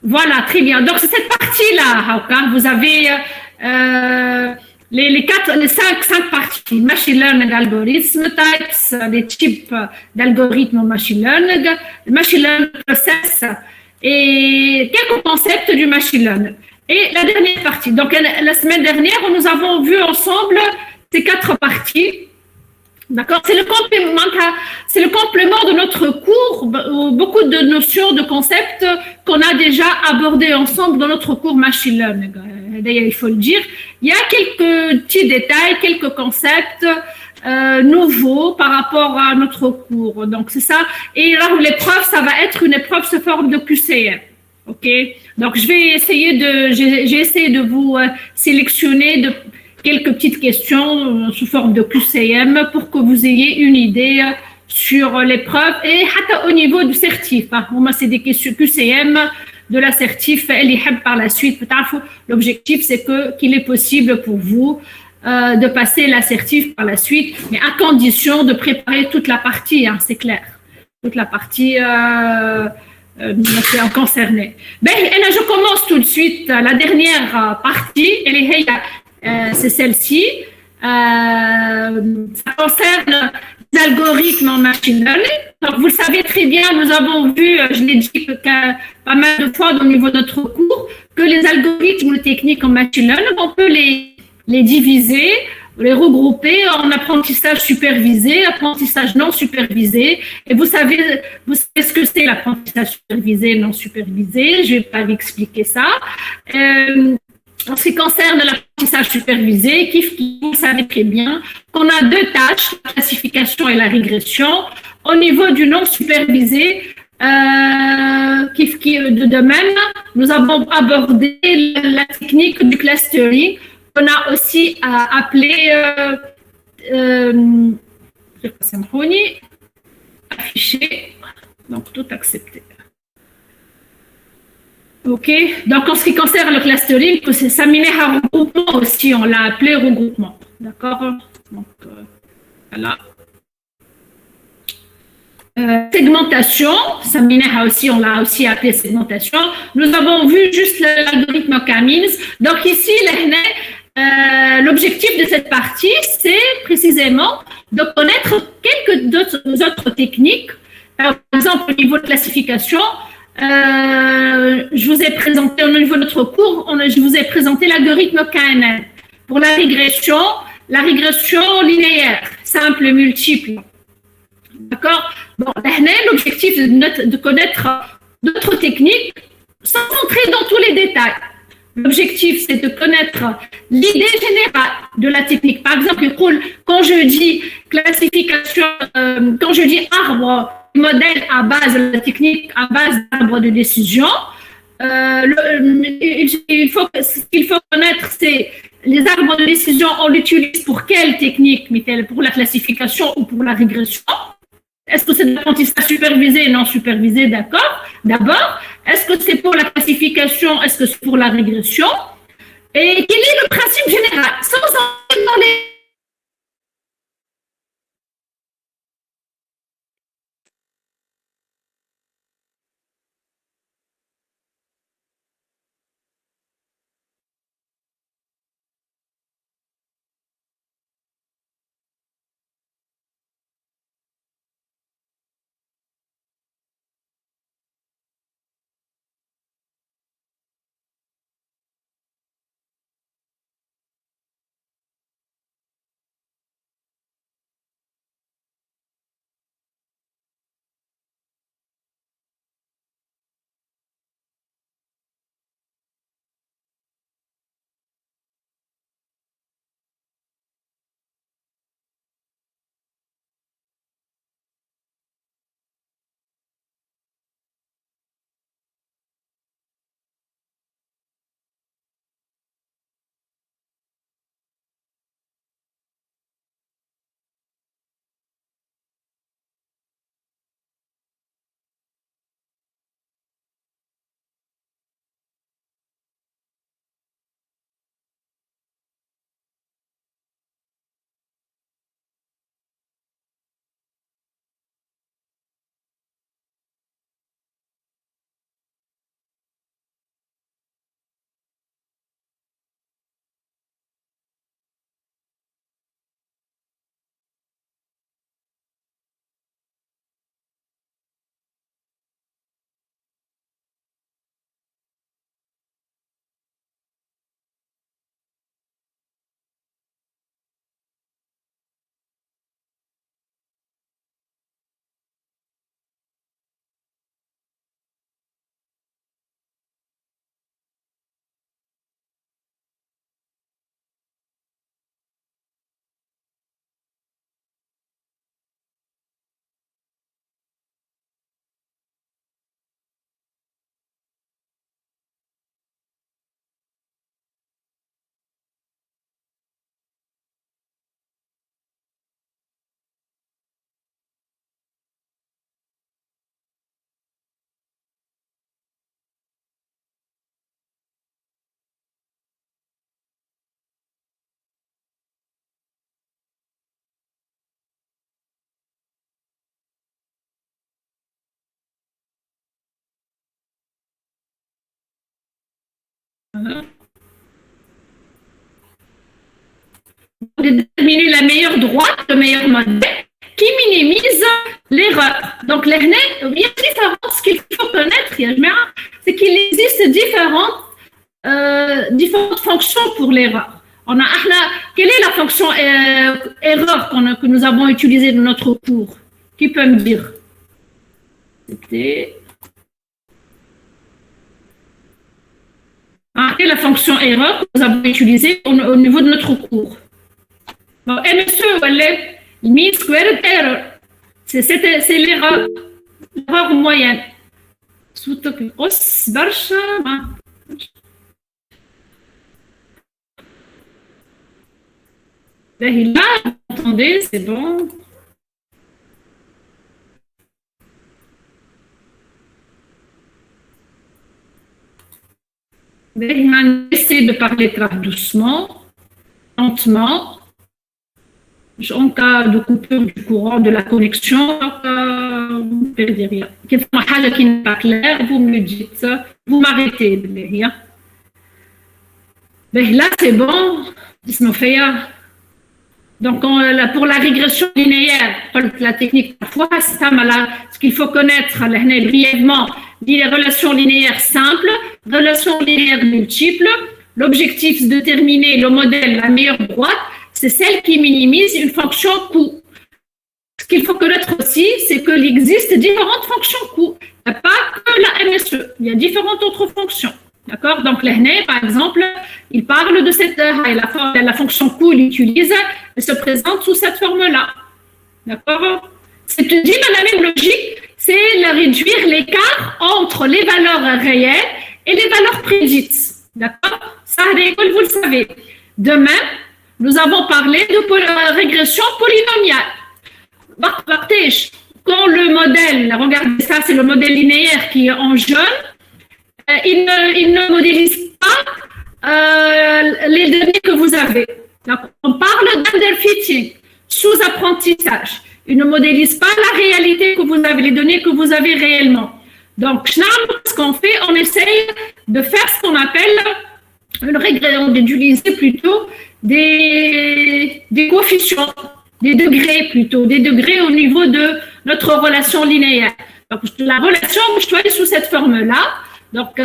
Voilà, très bien. Donc, c'est cette partie-là, Hauka. Vous avez cinq parties. Machine learning algorithm types, les types d'algorithmes en machine learning, machine learning process et quelques concepts du machine learning. Et la dernière partie. Donc, la semaine dernière, nous avons vu ensemble ces quatre parties. D'accord. C'est le complément de notre cours, beaucoup de notions, de concepts qu'on a déjà abordés ensemble dans notre cours machine learning. D'ailleurs, il faut le dire. Il y a quelques petits détails, quelques concepts nouveaux par rapport à notre cours. Donc, c'est ça. Et là, l'épreuve, ça va être une épreuve sous forme de QCM. OK. Donc, j'ai essayé de vous sélectionner quelques petites questions sous forme de QCM pour que vous ayez une idée sur l'épreuve et au niveau du certif. Moi, c'est des questions QCM de l'assertif. Par la suite, l'objectif, c'est qu'il est possible pour vous de passer l'assertif par la suite, mais à condition de préparer toute la partie, c'est clair. Toute la partie concernée. Je commence tout de suite la dernière partie. C'est celle-ci. Ça concerne les algorithmes en machine learning. Donc, vous le savez très bien, nous avons vu, je l'ai dit pas mal de fois au niveau de notre cours, que les algorithmes ou les techniques en machine learning, on peut les diviser, les regrouper en apprentissage supervisé, apprentissage non supervisé. Et vous savez ce que c'est l'apprentissage supervisé et non supervisé. Je ne vais pas l'expliquer ça. En ce qui concerne l'apprentissage supervisé, vous savez très bien qu'on a deux tâches, la classification et la régression. Au niveau du non supervisé, de même, nous avons abordé la technique du clustering, qu'on a aussi appelé symphonie, affiché, donc tout accepté. OK. Donc, en ce qui concerne le clustering, c'est Saminaha regroupement aussi, on l'a appelé regroupement. D'accord. Donc, voilà. Segmentation, Saminaha aussi, on l'a aussi appelé segmentation. Nous avons vu juste l'algorithme Camins. Donc, ici, l'objectif de cette partie, c'est précisément de connaître quelques autres techniques. Par exemple, au niveau de classification, je vous ai présenté au niveau de notre cours, je vous ai présenté l'algorithme KNN. Pour la régression linéaire, simple et multiple. D'accord. Bon, l'objectif est de connaître d'autres techniques sans entrer dans tous les détails. L'objectif, c'est de connaître l'idée générale de la technique. Par exemple, quand je dis classification, quand je dis arbre, modèle à base de la technique, à base d'arbre de décision, il faut connaître, c'est les arbres de décision, on l'utilise pour quelle technique, pour la classification ou pour la régression. Est-ce que c'est de l'apprentissage supervisé et non supervisé? D'accord. D'abord, est-ce que c'est pour la classification? Est-ce que c'est pour la régression? Et quel est le principe général? Sans entrer dans les Voilà. Déterminer la meilleure droite, le meilleur modèle qui minimise l'erreur. Donc, il y a différentes, ce qu'il faut connaître, c'est qu'il existe différentes fonctions pour l'erreur. Quelle est la fonction erreur que nous avons utilisée dans notre cours? Qui peut me dire? C'était quelle est la fonction erreur que nous avons utilisée au niveau de notre cours? Bon, MSE, le mean squared error. C'est l'erreur moyenne. Là, vous entendez, c'est bon. Essayez de parler très doucement, lentement. En cas de coupure du courant, de la connexion, vous perdez rien. Quelque chose qui n'est pas clair, vous me le dites, vous m'arrêtez. Là, c'est bon. Donc, pour la régression linéaire, la technique, parfois, ce qu'il faut connaître brièvement, les relations linéaires simples, relations linéaires multiples. L'objectif, c'est de déterminer le modèle, la meilleure droite, c'est celle qui minimise une fonction coût. Ce qu'il faut connaître aussi, c'est qu'il existe différentes fonctions coût. Il n'y a pas que la MSE, il y a différentes autres fonctions. D'accord? Donc, l'EHNE, par exemple, il parle de cette la fonction coût, il l'utilise, elle se présente sous cette forme-là. D'accord? C'est dit dans la même logique, c'est réduire l'écart entre les valeurs réelles et les valeurs prédites. D'accord? Ça, vous le savez. Demain, nous avons parlé de régression polynomiale. Quand le modèle, regardez ça, c'est le modèle linéaire qui est en jaune, il ne modélise pas les données que vous avez. Donc, on parle d'underfitting, sous-apprentissage. Il ne modélise pas la réalité que vous avez, les données que vous avez réellement. Donc, ce qu'on fait, on essaye de faire ce qu'on appelle une régression, d'utiliser plutôt des coefficients, des degrés au niveau de notre relation linéaire. Donc, la relation, je dois aller sous cette forme-là. Donc,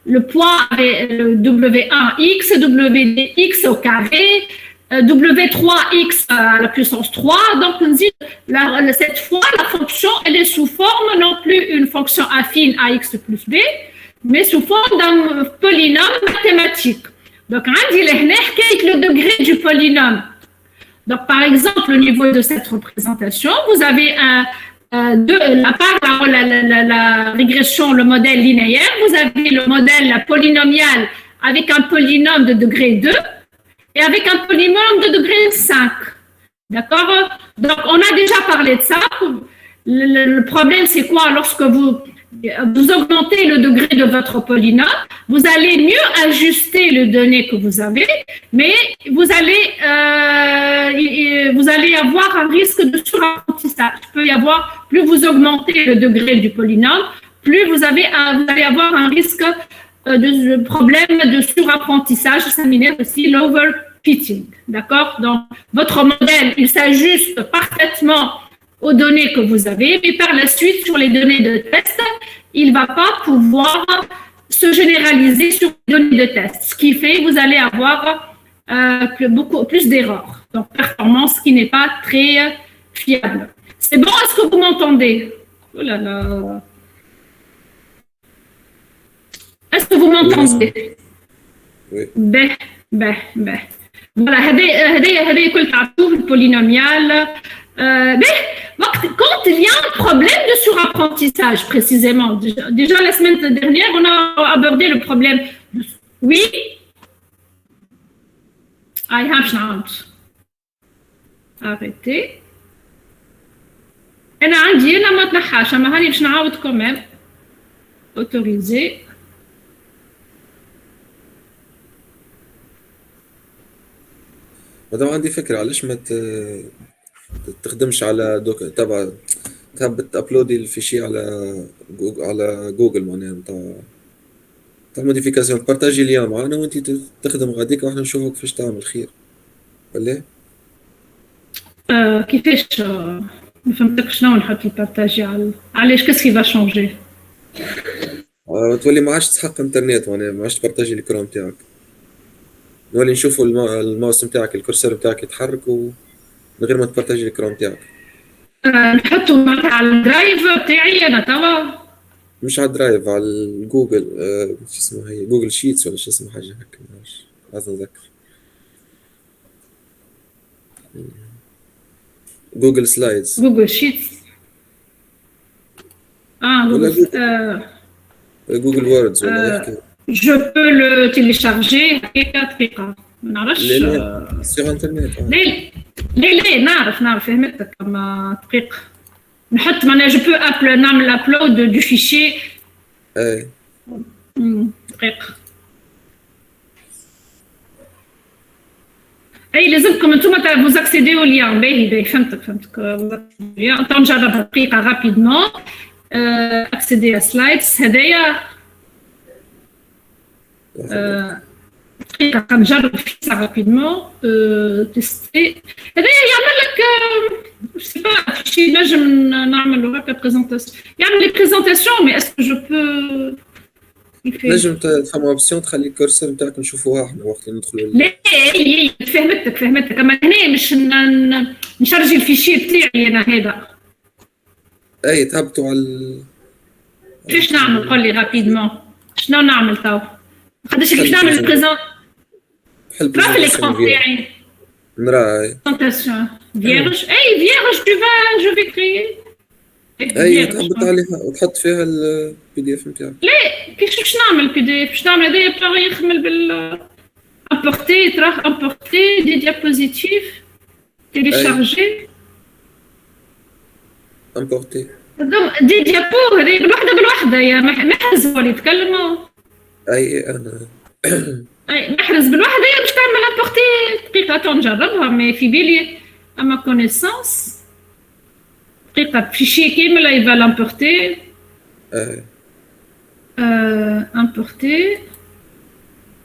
le point est W1x, WDx au carré, W3x à la puissance 3. Donc, on dit, cette fois, la fonction, elle est sous forme non plus une fonction affine ax plus b, mais sous forme d'un polynôme mathématique. Donc, on dit le degré du polynôme. Donc, par exemple, au niveau de cette représentation, vous avez la régression, le modèle linéaire, vous avez le modèle polynomial avec un polynôme de degré 2 et avec un polynôme de degré 5. D'accord? Donc, on a déjà parlé de ça. Le problème, c'est quoi? Lorsque vous augmentez le degré de votre polynôme, vous allez mieux ajuster les données que vous avez, mais vous allez avoir un risque de surapprentissage. Il peut y avoir, plus vous augmentez le degré du polynôme, plus vous allez avoir un risque de problème de surapprentissage. Ça s'appelle aussi l'overfitting. D'accord? Donc, votre modèle, il s'ajuste parfaitement aux données que vous avez, mais par la suite, sur les données de test, il ne va pas pouvoir se généraliser sur les données de test, ce qui fait que vous allez avoir beaucoup plus d'erreurs. Donc, performance qui n'est pas très fiable. C'est bon, est-ce que vous m'entendez? Oh là là. Est-ce que vous m'entendez? Oui. Voilà, هذا كل تعرفوه البولينوميال. Quand il y a un problème de surapprentissage, précisément, déjà la semaine dernière, on a abordé le problème. Oui, I have not. Arrêtez. أنا عندي ما تنحاش أما هاني باش نعاود كمان. Autorisé. مادام عندي فكرة علاش ما تخدمش على تحب تابلودي الفيشي على جوجل معناها نتاع تاع موديفيكاسيون بارتاجي اليوم معنا وانت تخدم غاديك واحنا نشوفوا كيفاش تعمل خير ولا. كيفاش ما فهمتك شنو نحط البارتاجي علاش كيسكي فا شونجي. تولي ما عادش تسحق انترنت معناها ما عادش تبارتاجي الكرون تاعك، نولي نشوفوا الماوس نتاعك الكرسور نتاعك يتحرك من غير ما تبارتاجي الكرون تاعك. نحطه معناتها على الدرايف تاعي انا توا. مش على الدرايف، على الجوجل شو اسمه هي جوجل شيتس ولا شو اسمه حاجه هكا، مش لازم نذكر. جوجل سلايدز. جوجل شيتس. ولا جوجل. جوجل ووردز ولا يحكي. جو بو لو تيليشارجي هكاكا دقيقة ما نعرفش. لا سيغ انترنت. لا نعرف فهمتك اما دقيقة نحط معناها جو بو نعمل ابلود دو فيشي. اي دقيقة. اي لازمكم انتم فوز اكسيديو ليان. باهي فهمتك. تو نجربها دقيقة رابيدمون. اكسيدي سلايدز هدايا دقيقة نجرب فيها رابيدمون. تيستي هدايا يعمل لك جو با شي نجم نعملو هكا بريزونطاسيون، يعمل لي بريزونطاسيون مي اسكو جو بو نجم تفهم اوبسيون تخلي الكورسر نتاعك نشوفوها احنا وقت اللي ندخلوا. لا فهمتك اما هنا مش نشرجي الفيشي بتاعي انا هذا. اي تهبطوا على كيفاش نعمل؟ قول لي رابيدمون شنو نعمل تو؟ قداش كيفاش نعمل البريزون؟ راه في الاكران تاعي نرى بريزونطاسيون فيرج. اي فيرج تو فا جو في كريي. اي تهبط عليها وتحط فيها البي دي اف نتاعك. لا كيفاش نعمل بي دي اف؟ باش نعمل هذايا باغي يخمل بال امبورتي تروح امبورتي دي ديابوزيتيف تيليشارجي امبورتي دي ديابو هذه بالوحده يا محرز هو اللي يتكلموا. اي انا اي محرز بالوحده يا باش تعمل امبورتي دقيقه نجربها مي في بالي اما كونيسونس دقيقه فيشي كامل يبقى لامبورتي. امبورتي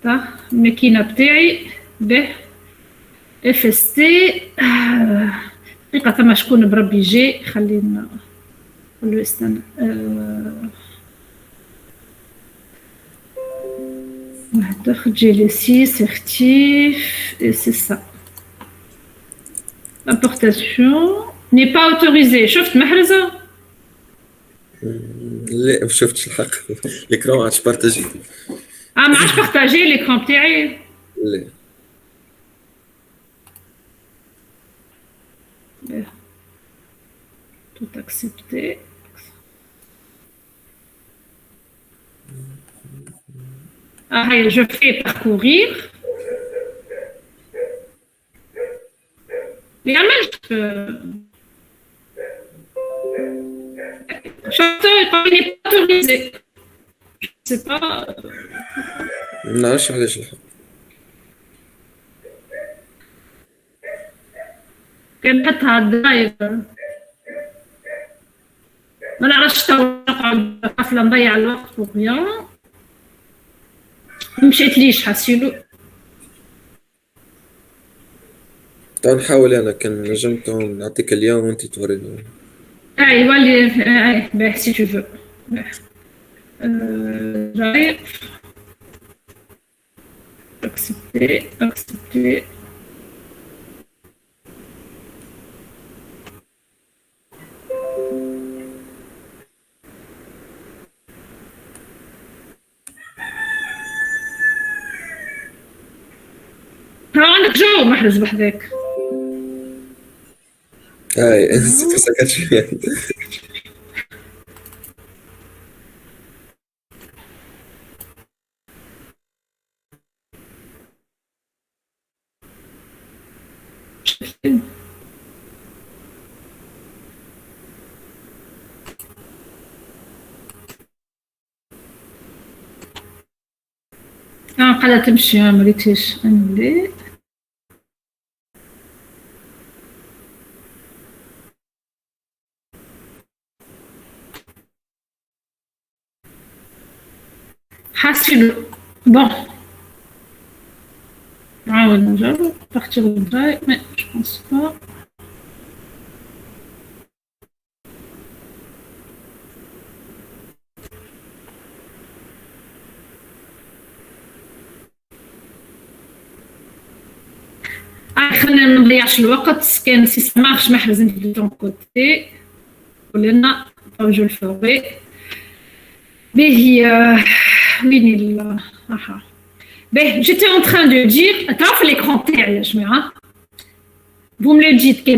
تاع الماكينه بتاعي به اف اس تي. دقيقه ثم شكون بربي جي خلينا نقولوا استنى. GLC certif et c'est ça. L'importation n'est pas autorisée. شفت محرزة؟ لا ما شفتش الحق. الإكران عادش بارتاجي. ما عادش بارتاجي الإكران بتاعي؟ لا. Tout accepté. Je fais parcourir. Mais chanteur, quand il n'est pas autorisé. Je ne sais pas. Non, je sais pas. كان حتى الدرايف ما نعرفش نقعد قفله نضيع الوقت وغيان مشيتليش حسيلو. تو نحاول انا كان نجمت نعطيك اليوم وانت توريني. اي ولي باهي سي تو فو. درايف اكسبتي عندك جو محرز بحذاك. هاي سكت شوية. قاعدة تمشي ما ريتيش عندي. حاسين bon نعاود نجرب partir au drive mais je pense pas. خلينا ما نضيعش الوقت كان سي سمارش ما حرزني دو طون كوتي ولنا جو الفوري باهي وين باهي j'étais en train de dire تعرف l'écran تاعي يا جماعه vous me le dites que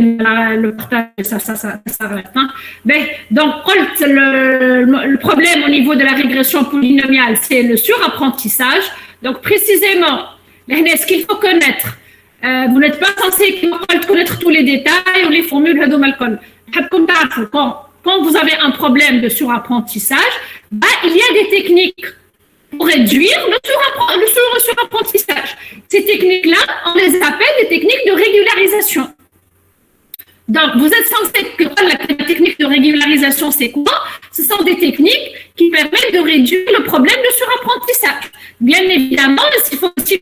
le partage ça s'arrête hein. Donc le problème au niveau de la régression polynomiale c'est le surapprentissage donc précisément ce qu'il faut connaître. Vous n'êtes pas censé connaître tous les détails ou les formules quand vous avez un problème de surapprentissage, il y a des techniques pour réduire le surapprentissage. Ces techniques-là, on les appelle des techniques de régularisation. Donc, vous êtes censé que la technique de régularisation, c'est quoi? Ce sont des techniques qui permettent de réduire le problème de surapprentissage. Bien évidemment, il faut aussi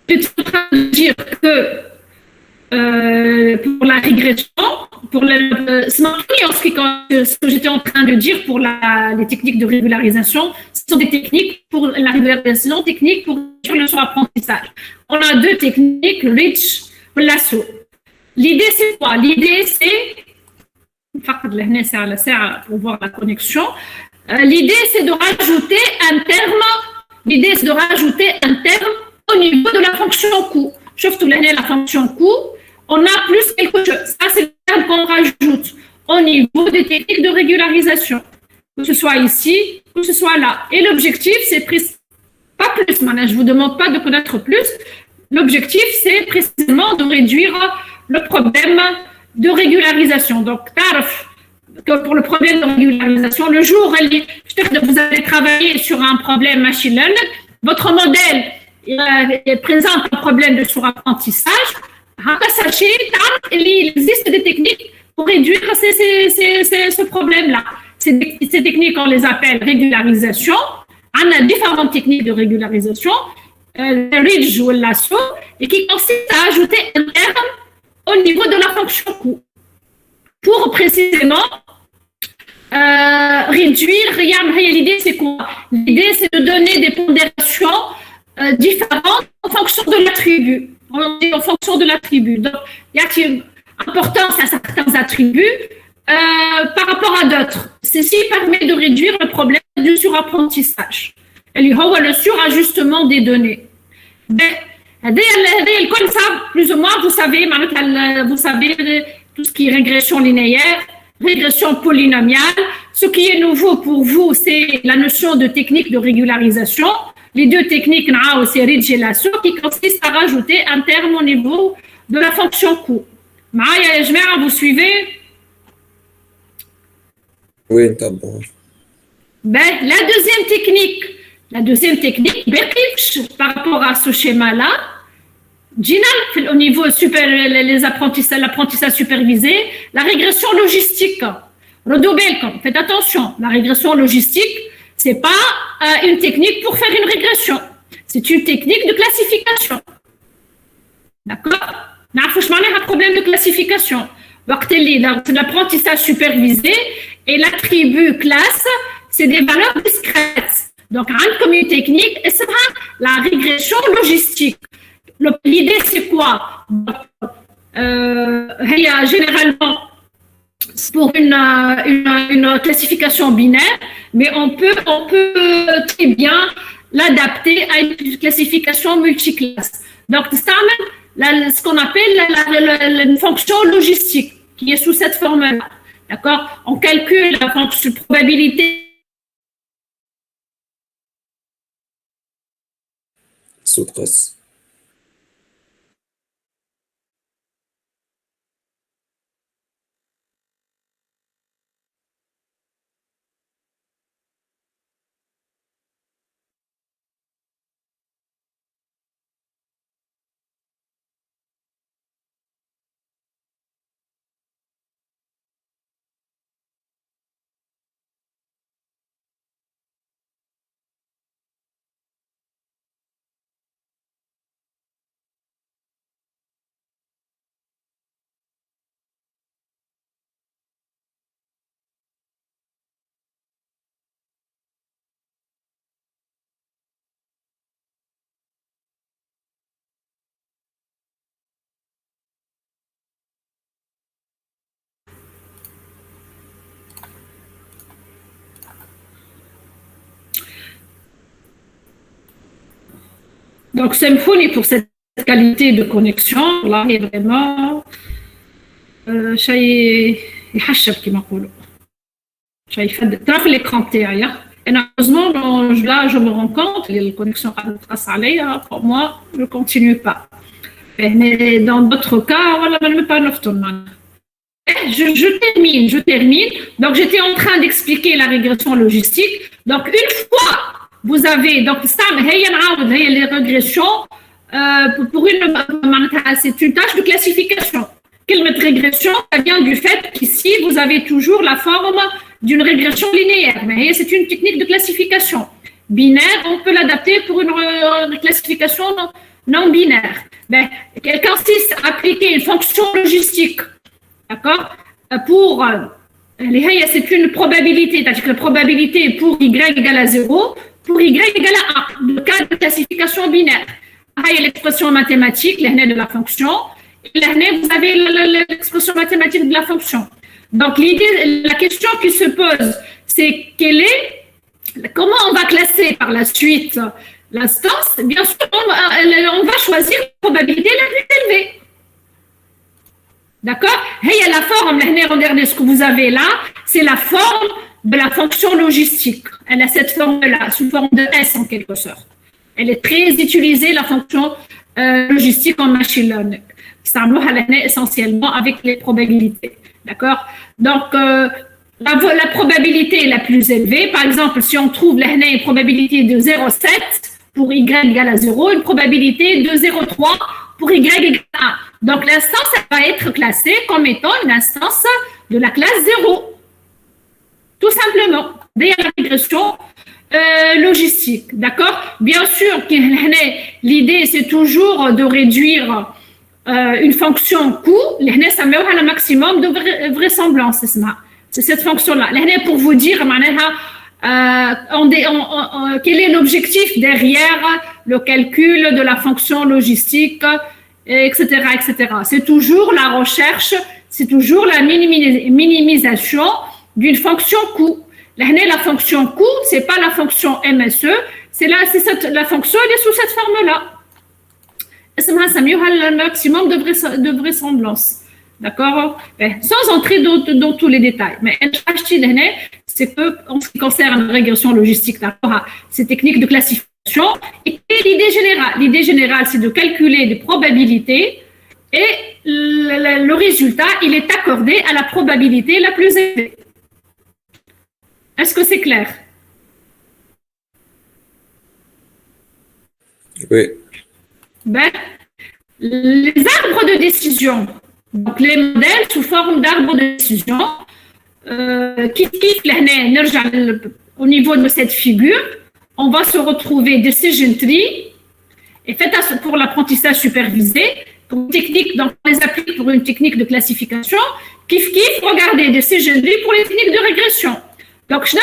j'étais en train de dire que pour la régression, pour ce que j'étais en train de dire pour les techniques de régularisation, ce sont des techniques pour la régularisation, techniques pour le surapprentissage. On a deux techniques, Rich et Lasso. L'idée, c'est quoi? L'idée, c'est pour voir la connexion. L'idée, c'est de rajouter un terme. L'idée, c'est de rajouter un terme au niveau de la fonction coût. Sauf que la fonction coût, on a plus quelque chose. Ça, c'est le terme qu'on rajoute au niveau des techniques de régularisation. Que ce soit ici, que ce soit là. Et l'objectif, c'est pas plus. Maintenant, je ne vous demande pas de connaître plus. L'objectif, c'est précisément de réduire le problème de régularisation. Donc, pour le problème de régularisation, le jour où vous allez travailler sur un problème machine learning, votre modèle présente un problème de surapprentissage. Sachez qu'il existe des techniques pour réduire ce problème-là. Ces techniques, on les appelle régularisation. On a différentes techniques de régularisation, le Ridge ou le Lasso, et qui consiste à ajouter un terme au niveau de la fonction coût pour précisément réduire. L'idée, c'est quoi? L'idée, c'est de donner des pondérations différentes en fonction de l'attribut. On dit en fonction de l'attribut. Donc, il y a une importance à certains attributs par rapport à d'autres. Ceci permet de réduire le problème du surapprentissage. Le surajustement des données. Comme ça, plus ou moins, vous savez tout ce qui est régression linéaire, régression polynomiale. Ce qui est nouveau pour vous, c'est la notion de technique de régularisation. Les deux techniques, c'est Ridge et Lasso, qui consistent à rajouter un terme au niveau de la fonction coût. Vous suivez? Oui, d'abord. La deuxième technique, par rapport à ce schéma-là, au niveau l'apprentissage supervisé, la régression logistique. Faites attention, la régression logistique, ce n'est pas une technique pour faire une régression. C'est une technique de classification. D'accord? Je un problème de classification. C'est de l'apprentissage supervisé et l'attribut classe, c'est des valeurs discrètes. Donc, comme une technique, c'est la régression logistique. L'idée, c'est quoi? Généralement, pour une classification binaire, mais on peut très bien l'adapter à une classification multiclasse. Donc, c'est ce qu'on appelle une fonction logistique qui est sous cette forme-là. D'accord? On calcule la fonction de probabilité. صوت قص. Donc, Symfony, pour cette qualité de connexion, là, est vraiment شيء يحشب كما نقولوا. شيء يفد تعرف l'écran تاعي. Et heureusement, là, je me rends compte que les connexions grâce à l'air, pour moi, je ne continue pas. Mais dans d'autres cas, voilà, je ne vais pas je termine. Donc, j'étais en train d'expliquer la régression logistique. Donc, une fois vous avez, donc, les régressions, c'est une tâche de classification. Quelle régression? Ça vient du fait qu'ici, vous avez toujours la forme d'une régression linéaire. Mais c'est une technique de classification. Binaire, on peut l'adapter pour une classification non binaire. Ben, elle consiste à appliquer une fonction logistique. D'accord? Pour, c'est une probabilité, c'est-à-dire que la probabilité pour y égale à 0, pour y égale à 1, le cas de classification binaire. Il y a l'expression mathématique, l'année de la fonction, et l'année, vous avez l'expression mathématique de la fonction. Donc, la question qui se pose, c'est comment on va classer par la suite l'instance? Bien sûr, on va choisir la probabilité la plus élevée. D'accord? Il y a la forme, regardez ce que vous avez là, c'est la forme de la fonction logistique. Elle a cette forme-là, sous forme de S en quelque sorte. Elle est très utilisée, la fonction logistique en machine learning. Ça essentiellement avec les probabilités. D'accord? Donc, la probabilité la plus élevée, par exemple, si on trouve une probabilité de 0,7 pour y égale à 0, une probabilité de 0,3 pour y égale à 1. Donc, l'instance va être classée comme étant une instance de la classe 0. Tout simplement. D'ailleurs, la régression logistique. D'accord? Bien sûr, l'idée, c'est toujours de réduire une fonction coût. Ça met un maximum de vraisemblance. C'est cette fonction-là. Pour vous dire, quel est l'objectif derrière le calcul de la fonction logistique, etc., etc. C'est toujours la recherche, c'est toujours la minimisation d'une fonction coût. La fonction coût, c'est pas la fonction MSE, la fonction, elle est sous cette forme-là. Ça met un maximum de vraisemblance. D'accord? Sans entrer dans tous les détails. Mais c'est que, en ce qui concerne la régression logistique, ces techniques de classification, et l'idée générale. L'idée générale, c'est de calculer des probabilités et le résultat, il est accordé à la probabilité la plus élevée. Est-ce que c'est clair? Oui. Les arbres de décision, donc les modèles sous forme d'arbres de décision, كيف لهنا نرجع au niveau de cette figure, on va se retrouver decision tree et fait pour l'apprentissage supervisé, pour une technique, donc on les applique pour une technique de classification, kif regardez decision tree pour les techniques de régression. Donc je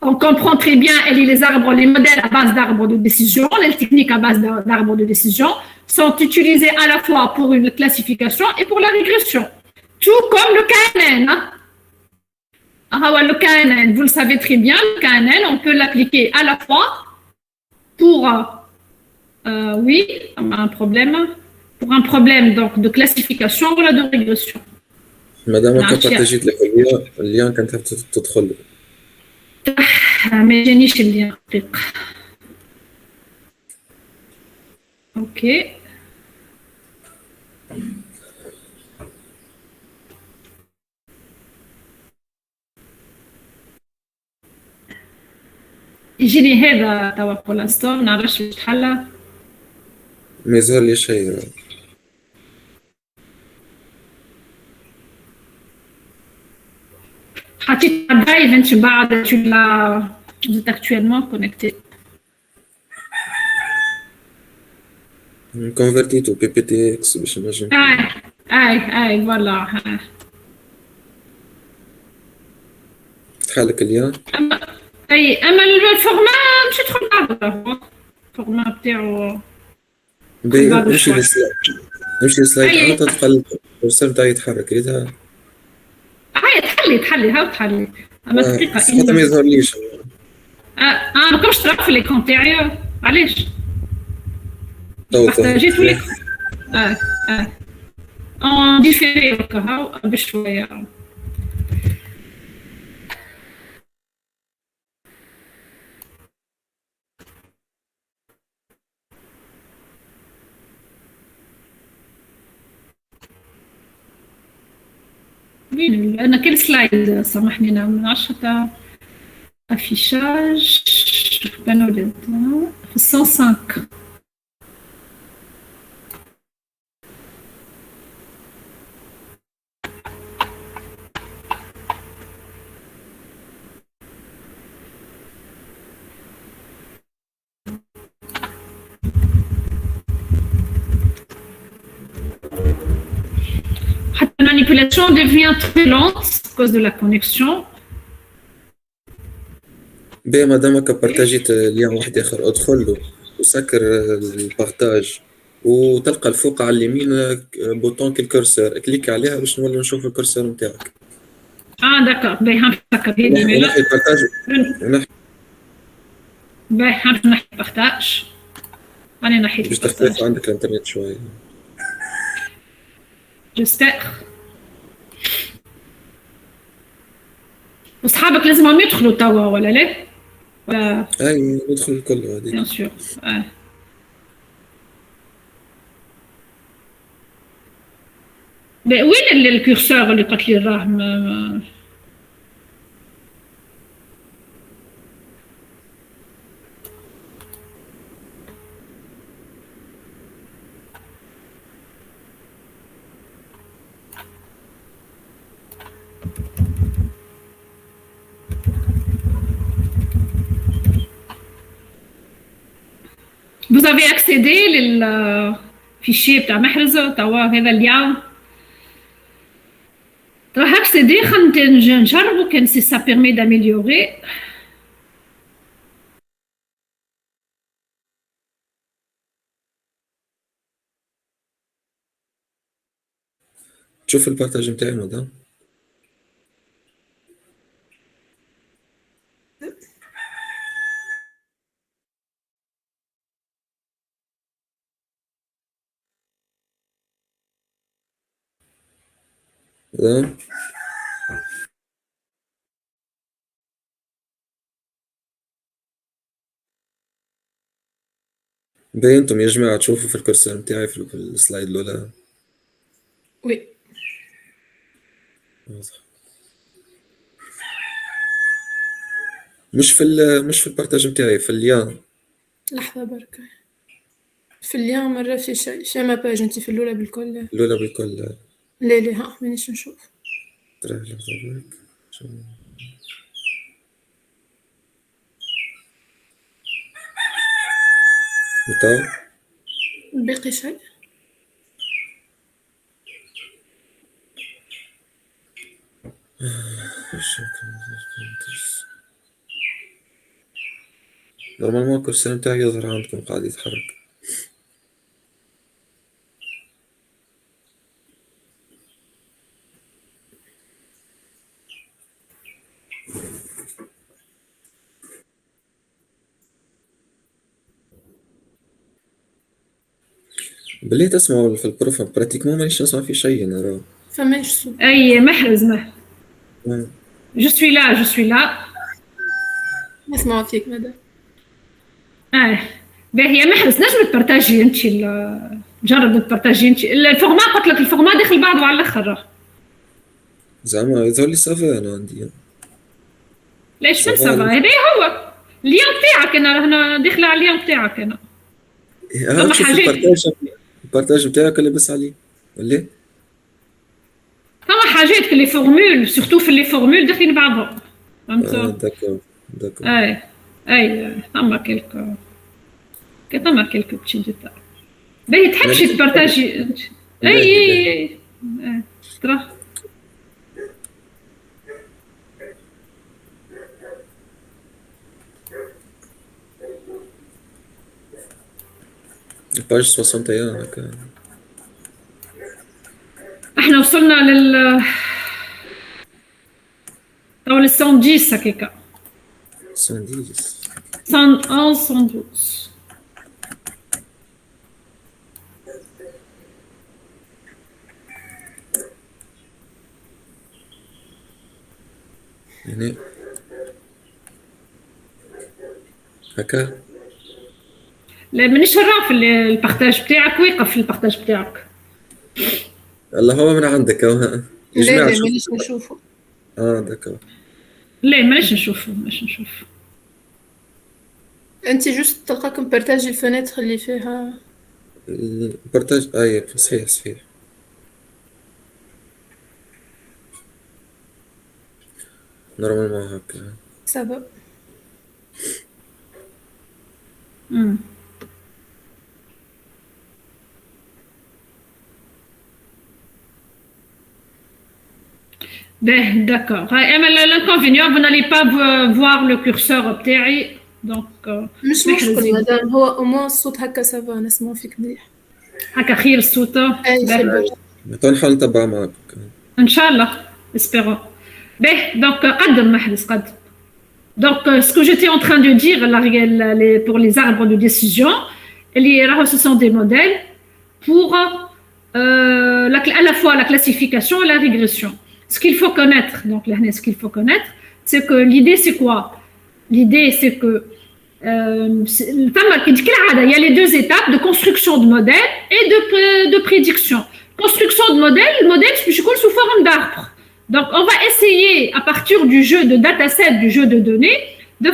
on comprend très bien les arbres, les modèles à base d'arbres de décision, les techniques à base d'arbres de décision sont utilisés à la fois pour une classification et pour la régression. Tout comme le KNN. Le KNN, vous le savez très bien, le KNN, on peut l'appliquer à la fois pour, oui, pour un problème donc, de classification ou de régression. Madame, on peut partager le lien quand tu te trouves. ما جانيش اللي دقيق. اوكي يجيني هذا توا بور لانستون، ما نعرفش شحال ما يظهر لي شيء. حطيت درايف انت بعد tu l'as vous êtes actuellement connecté. converti au PPTX باش نجم. اي فوالا. تحالك اليوم. اما الفورما مش تخرج الفورما بتاعو. نمشي للسلايد انت تقلب الكرسور تاعي يتحرك اذا تحلي هاو تحلي. اما دقيقه انت ما يظهرليش. ما كنتش ترى في ليكون تاعي علاش؟ جيت وليك اون ديفيري هكا هاو بشويه. وين انا كل سلايد سامحني انا ما نعرفش حتى افيشاج بانولد في 105. La manipulation devient très lente à cause de la connexion. ما دامك بارتاجيت ليان واحد اخر ادخل له وسكر البارتاج وتلقى الفوق على اليمين بوطون الكرسور كليك عليها باش نولي نشوف الكرسور نتاعك. داكور باهي هنسكر هذه ونحي البارتاج باهي نحي البارتاج. انا نحيت باش تختلف عندك الانترنت شويه. جيسبر وصحابك لازمهم يدخلوا توا ولا لا؟ ولا اي ندخل الكل هذيك بيان سور. وين الكورسور اللي قلت لي راه Vous avez accédé au fichier بتاع محرزة توا هذا اليوم راح accéder خلينا نجربوا كان si ça permet d'améliorer. تشوف البارتاج نتاعي مدام؟ مدام؟ باين انتم يا جماعة تشوفوا في الكرسور نتاعي في السلايد الأولى؟ وي مش في البارتاج نتاعي في اللين. لحظة بركة في اللين مرة في شيء ما باج انتي في الأولى بالكل. الأولى بالكل لا ها مانيش نشوف. تراه لحظة برك وتو باقي شيء؟ نورمالمون الكرسي نتاعي يظهر عندكم قاعد يتحرك. بالله تسمعوا في البروف براتيكمون مانيش نسمع في شيء انا راه. فماش صوت. اي محرز جو سوي لا جو سوي لا. نسمع فيك مدى. باهي يا محرز نجم تبارتاجي انت جرب تبارتاجي انت الفورما. قلت لك الفورما داخل بعضه على الاخر. زعما يظهر لي صافي انا عندي. ليش من صافا؟ هذا هو اليوم تاعك انا رانا داخله على اليوم تاعك انا. اه شوف البارتاج بتاعك اللي بس عليه ولا؟ فما حاجات في لي فورمول سورتو في لي فورمول داخلين بعضهم فهمت؟ داكور اي فما كيلكو بتشي ديتا. باهي تحبش تبارتاجي اي ترى باج 61 هكا. احنا وصلنا لل تو 110 هكاكا 111 112 يعني هكا. لا مانيش نرى في البارتاج بتاعك. ويقف البارتاج بتاعك. الله هو من عندك يا لا مانيش نشوفه. داكور. لا مانيش نشوفه انت جوست تلقاكم بارتاجي الفناتر اللي فيها البارتاج. صحيح نورمالمون هكا سبب. D'accord. L'inconvénient, vous n'allez pas voir le curseur بتاعي donc مش مشكل مادام هو أمور الصوت هكا سافا نسمع فيك مليح. هكا خير الصوت. تو نحاول نتبع معك ان شاء الله espérons. Donc قدم محرز قدم. Donc ce que j'étais en train de dire pour les arbres de décision, ce sont des modèles pour à la fois la classification et la régression. Ce qu'il faut connaître, donc c'est que l'idée c'est quoi? L'idée c'est que il y a les deux étapes de construction de modèle et de prédiction. Construction de modèle, le modèle je coule sous forme d'arbre. Donc on va essayer à partir du jeu de dataset, du jeu de données, de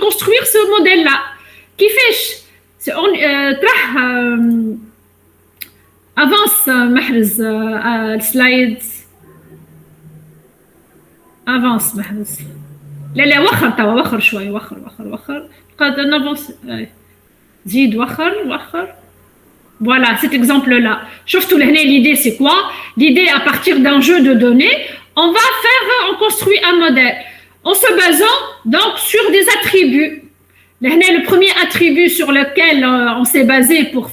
construire ce modèle-là. Qui fait avance محرز السلايد. افانس محرز. لا وخر توا وخر شوي وخر قد نافونس. زيد وخر. Voilà cet exemple là. شفتوا لهنا l'idée c'est quoi? L'idée à partir d'un jeu de données, on construit un modèle en se basant donc sur des attributs. لهنا le premier attribut sur lequel on s'est basé pour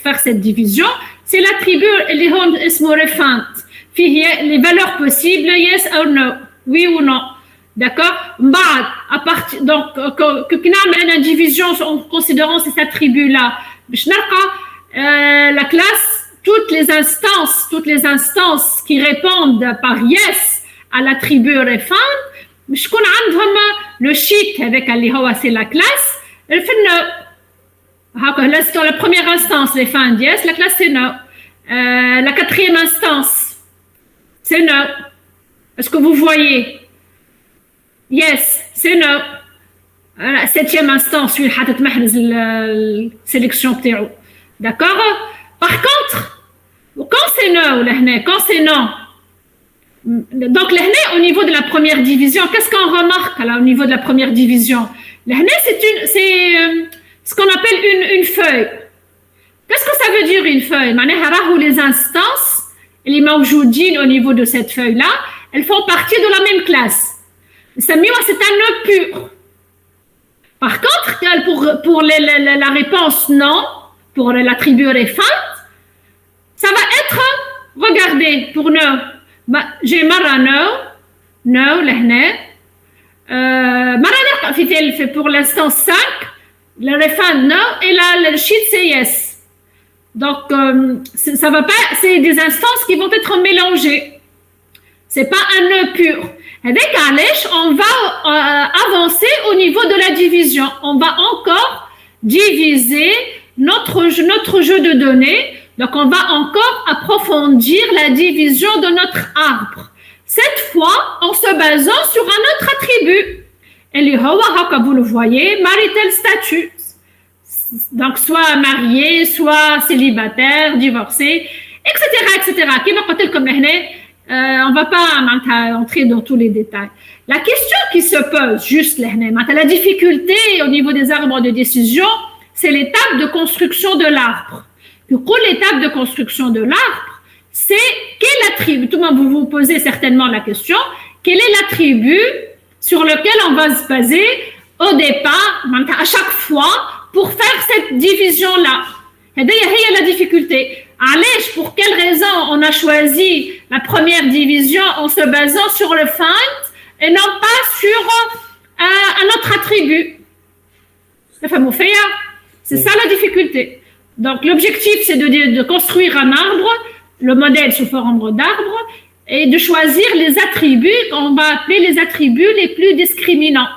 faire cette division, c'est l'attribut اللي هو اسمه referent. فيه les valeurs possibles yes or no, oui ou non. D'accord? À partir donc que نعمل une division en considérant cet attribut là. باش نلقى la classe toutes les instances qui répondent par yes à l'attribut referent باش يكون عندهم le sheet avec اللي هو c'est la classe. في no هكا la première instance les fins yes la classe c'est no. La quatrième instance c'est no. Est-ce que vous voyez? Yes, c'est no. La septième instance, oui, حتى محرز السيليكسيون بتاعو. D'accord? Par contre, quand c'est no, quand c'est non, Donc, là, au niveau de la première division, qu'est-ce qu'on remarque là, au niveau de la première division? Là, c'est ce qu'on appelle une feuille. Qu'est-ce que ça veut dire une feuille? Les instances, les mawjoudines au niveau de cette feuille-là, elles font partie de la même classe. C'est un nœud pur. Par contre, pour la réponse non, pour l'attribut réfat, ça va être, regardez, pour nœud, j'ai mara nœud, l'hné, mara fait pour l'instant 5, le réfat nœud et le shit c'est yes. Donc, ça va pas, c'est des instances qui vont être mélangées. C'est pas un nœud pur. Avec Alech, on va avancer au niveau de la division. On va encore diviser notre jeu de données. Donc, on va encore approfondir la division de notre arbre. Cette fois, en se basant sur un autre attribut. Et les Hawa, comme vous le voyez, marital statut. Donc, soit marié, soit célibataire, divorcé, etc., etc. Qui va porter comme on ne va pas entrer dans tous les détails. La question qui se pose, juste la difficulté au niveau des arbres de décision, c'est l'étape de construction de l'arbre. Pour l'étape de construction de l'arbre, c'est quel attribut, tout le monde vous posez certainement la question, quel est l'attribut sur lequel on va se baser au départ, à chaque fois, pour faire cette division-là. Et d'ailleurs, il y a la difficulté. Allez, pour quelle raison on a choisi la première division en se basant sur le find et non pas sur un autre attribut? C'est ça la difficulté. Donc, l'objectif, c'est de construire un arbre, le modèle sous forme d'arbre, et de choisir les attributs qu'on va appeler les attributs les plus discriminants.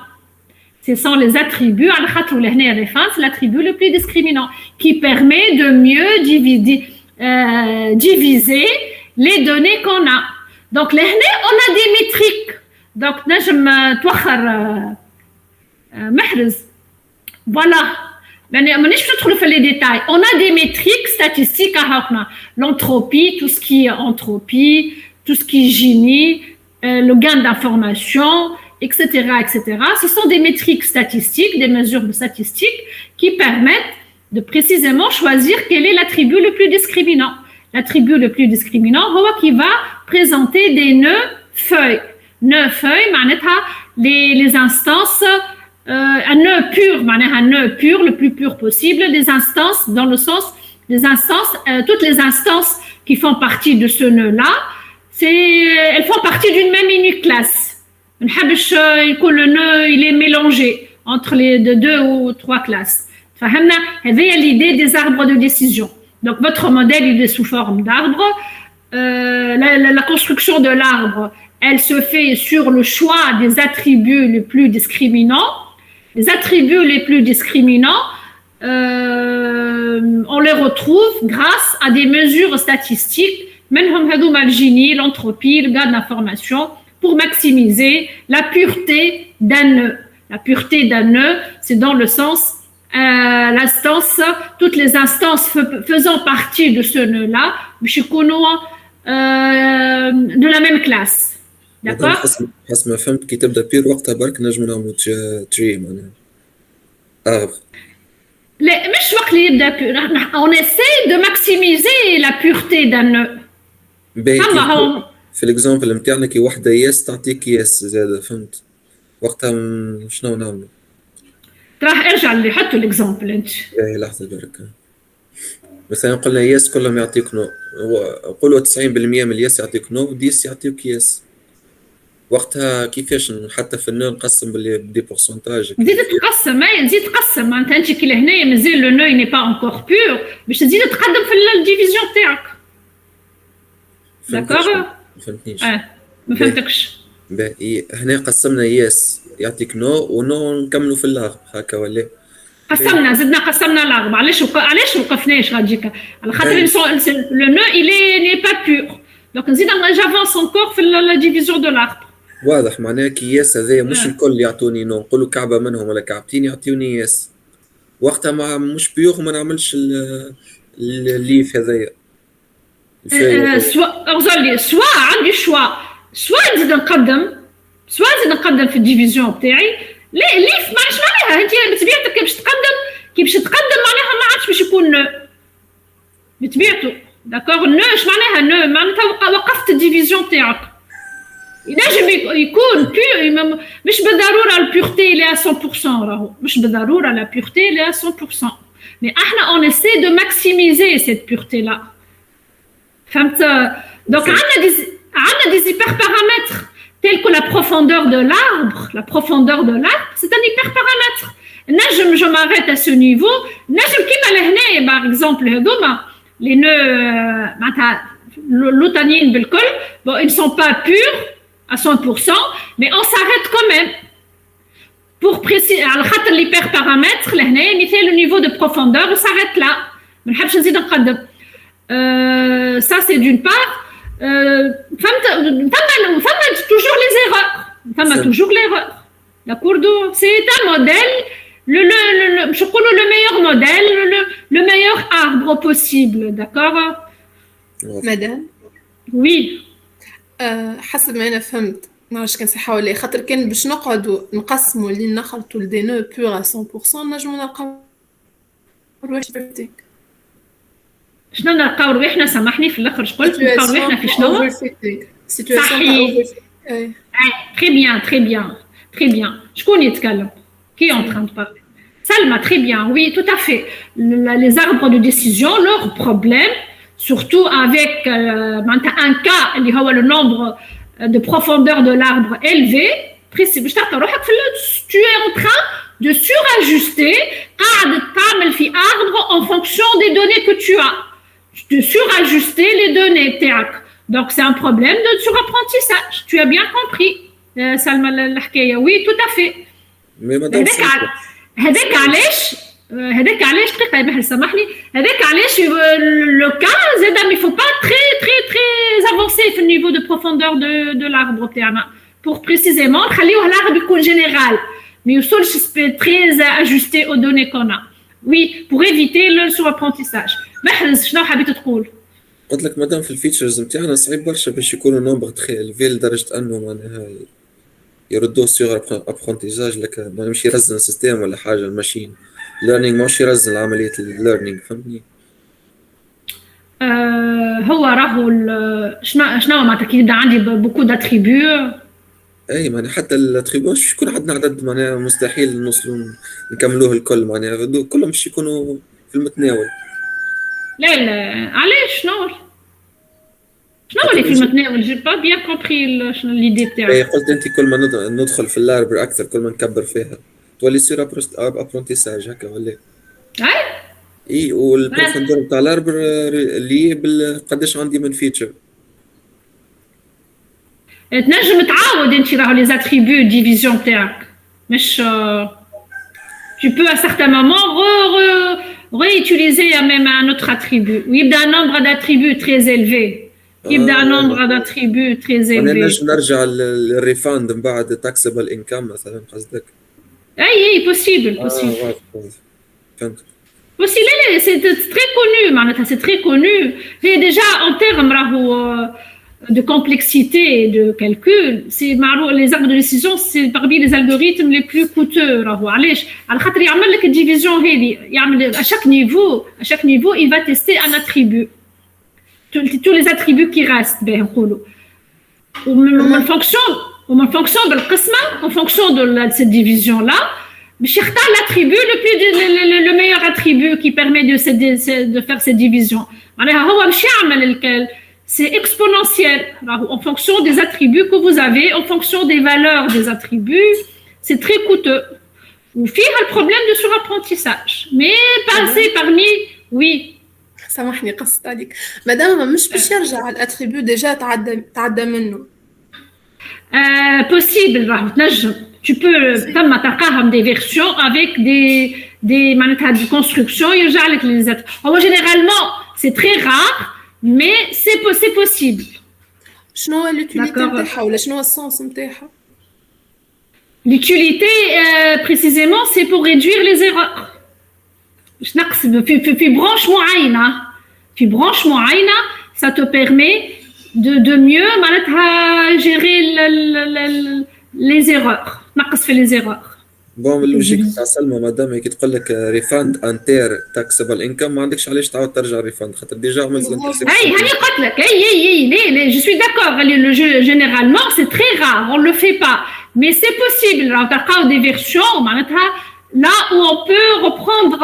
Ce sont les attributs, c'est l'attribut le plus discriminant, qui permet de mieux diviser les données qu'on a. Donc, là, on a des métriques. Donc, voilà. Les détails. On a des métriques statistiques à l'entropie, tout ce qui est entropie, tout ce qui est génie, le gain d'information, etc., etc. Ce sont des métriques statistiques, des mesures de statistiques qui permettent de précisément choisir quel est l'attribut le plus discriminant. L'attribut le plus discriminant, qui va présenter des nœuds feuilles. Nœuds feuilles, les instances, un nœud pur, le plus pur possible, les instances, dans le sens, toutes les instances qui font partie de ce nœud-là, elles font partie d'une même unique classe. Le nœud, il est mélangé entre les deux ou trois classes. Il y a l'idée des arbres de décision. Donc, votre modèle, il est sous forme d'arbre. La construction de l'arbre, elle se fait sur le choix des attributs les plus discriminants. Les attributs les plus discriminants, on les retrouve grâce à des mesures statistiques, l'entropie, le gain d'information, pour maximiser la pureté d'un nœud. La pureté d'un nœud, c'est dans le sens, toutes les instances faisant partie de ce nœud-là, de la même classe. D'accord? حسب ما فهمت كي تبدا بير وقتها برك نجم نعملوا تري معناها arbre. لا مش وقت اللي يبدا بير، on essaie de maximiser la pureté d'un nœud. في الاكزامبل نتاعنا كي وحده ياس تعطيك ياس زاده، فهمت؟ وقتها شنو نعملوا؟ راح ارجع اللي حطوا الاكزامبل انت. اي لحظه برك. مثلا قلنا ياس كلهم يعطيك نو، قولوا 90% من الياس يعطيك نو، 10 يعطيك ياس. وقتها كيفاش حتى في النو نقسم بدي بورسنتاج؟ تزيد تقسم، تزيد تقسم معناتها انت كي لهنايا مازال لو نو ني با انكور بور، باش تزيد تقدم في الديفيزيون تاعك. داكور؟ ما فهمتنيش. ما فهمتكش. باهي هنا قسمنا ياس يعطيك نو ونو نكملوا في اللاغ هكا ولا؟ قسمنا الاربعه. علاش وقفناش غاديك؟ على خاطر لو نو il n'est pas pur. Donc نزيد j'avance encore في la division de l'arbre. واضح معناها كي ياس هذايا مش الكل يعطوني نو، نقولوا كعبه منهم ولا كعبتين يعطيوني ياس. وقتها ما مش بيوغ وما نعملش الليف هذايا. سوا عندي شوا soit نزيد نقدم في الديفيزيون بتاعي ليه ماش معناها انت بطبيعتك كي باش تقدم معناها ما عادش باش يكون نو بطبيعته داكور نو اش معناها نو معناتها وقفت الديفيزيون تاعك ينجم يكون مش بالضروره البيورتي اللي 100% راهو مش بالضروره لا بيورتي اللي 100% mais احنا on essaie de maximiser cette pureté là فهمت donc عندنا des hyperparamètres tels que la profondeur de l'arbre c'est un hyperparamètre نجم je m'arrête à ce niveau نجم كيما لهنا par exemple هذوما les nœuds معناتها لوتانيين بالكل bon ils ne sont pas purs à 100% mais on s'arrête quand même pour préciser على خاطر l'hyperparamètre لهنا مثال le niveau de profondeur on s'arrête là ما نحبش نزيد نقدم ça c'est d'une part فما toujours les erreurs فما toujours l'erreur d'accord donc c'est un modèle je connais le meilleur modèle le meilleur arbre possible d'accord مدام oui حسب ما انا فهمت ما عرفتش كان صحه ولا خاطر كان باش نقعدوا نقسموا اللي نخلطوا لدي نو بور 100% نجموا نلقاو واش بيرتيك شنو نلقاو رواحنا سامحني في الاخر قلت نلقاو رواحنا في شنو صحيح très bien شكون يتكلم qui est en train de parler Salma très bien oui tout à fait les arbres de décision leur problème surtout avec un cas اللي هو le nombre de profondeur de l'arbre élevé باش تعطي روحك في tu es en train de surajuster قاعد تعمل في arbre en fonction des données que tu as de surajuster les données تاعك donc c'est un problème de surapprentissage tu as bien compris Salma الحكايه oui tout à fait هذاك علاش دقيقه يا بحر سامحني هذاك علاش لو كا زاد il faut pas très avancer في النيفو دو بروفوندور de l'arbre تاعنا pour précisément نخليوه l'arbre يكون général ما يوصلش très ajusté aux données qu'on a oui pour éviter le surapprentissage بحر شنو حبيت تقول قلت لك مادام في الفيتشرز نتاعنا صعيب برشا باش يكونوا نومبر تري الفي لدرجه انه معناها يردوه سيغ ابرونتيزاج لك ما يمشي يرزن السيستم ولا حاجه الماشين ليرنينغ مش يرزن عمليه الليرنينغ فهمتني هو راهو شنو معناتها كي يبدا عندي بوكو داتريبيو اي معناها حتى الاتريبيو مش يكون عندنا عدد معناها مستحيل نوصلوا نكملوه الكل معناها كلهم مش يكونوا في المتناول لا علاش شنو اللي في المتناول جي با بيان كومبري شنو ليدي تاعك قلت انت كل ما ندخل في اللاربر اكثر كل ما نكبر فيها تولي سير ابرونتيساج هكا ولا اي والبروفوندور نتاع اللاربر اللي قداش عندي من فيتشر تنجم تعاود انت راهو لي زاتريبيو ديفيزيون تاعك مش tu peux à certains moments réutiliser même un autre attribut ويبدا un nombre d'attributs très élevé يبدا un nombre d'attributs très élevé انا نرجع للريفاند من بعد تاكسبل انكم مثلا قصدك اي possible فهمت possible c'est très connu معناتها c'est très connu هي déjà en termes راهو de complexité et de calcul c'est les arbres de décision c'est parmi les algorithmes les plus coûteux راهو علاش على خاطر يعمل لك الديفيزيون هذه يعمل à chaque niveau il va tester un attribut tous les attributs qui restent ben نقولوا en fonction بالقسمه en fonction de cette division là باش يختار l'attribut le meilleur attribut qui permet de faire cette division معناها هو مش يعمل c'est exponentiel en fonction des attributs que vous avez en fonction des valeurs des attributs c'est très coûteux وفيها le problème de surapprentissage mais passer parmi oui سامحني قصت عليك مادام مش باش يرجع الاتريبيو ديجا تعدى منه possible راهو تنجم tu peux ثم تلقاهم des versions avec des معناتها دي كونستركسيون يرجع لك لي هو généralement c'est très rare mais c'est possible شنو هو l'utilité نتاعها ولا شنو هو السنس نتاعها l'utilité précisément c'est pour réduire les erreurs في branche معينه ça te permet de mieux معناتها gérer les erreurs نقص في les erreurs. بون اللوجيك تاع سلمى مادام كي تقول لك ريفاند انتير تاكسبل انكم ما عندكش علاش تعاود ترجع ريفاند خاطر ديجا عملت هاي الانترسيبسيون. هاي قلت لك اي ليه je suis d'accord généralement c'est très rare on le fait pas mais c'est possible راهو تلقاو des versions معناتها là où on peut reprendre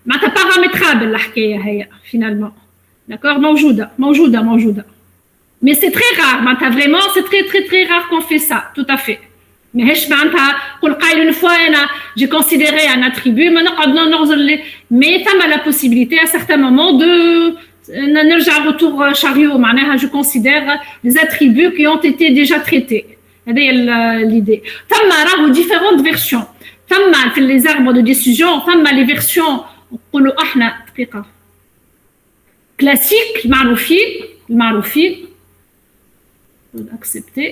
معناتها paramétrable الحكايه هي finalement d'accord موجوده mais c'est très rare معناتها vraiment c'est très rare qu'on fait ça tout à fait ماهيش معناتها قول قايل une fois انا j'ai considéré un attribut ما نقعد نغزر mais ثم la possibilité à certains moments de نرجع retour chariot معناها je considère les attributs qui ont été déjà traités هذه l'idée ثم راهو différentes versions ثم في les arbres de décision ثم les versions نقولوا احنا دقيقه classique المعروفين accepter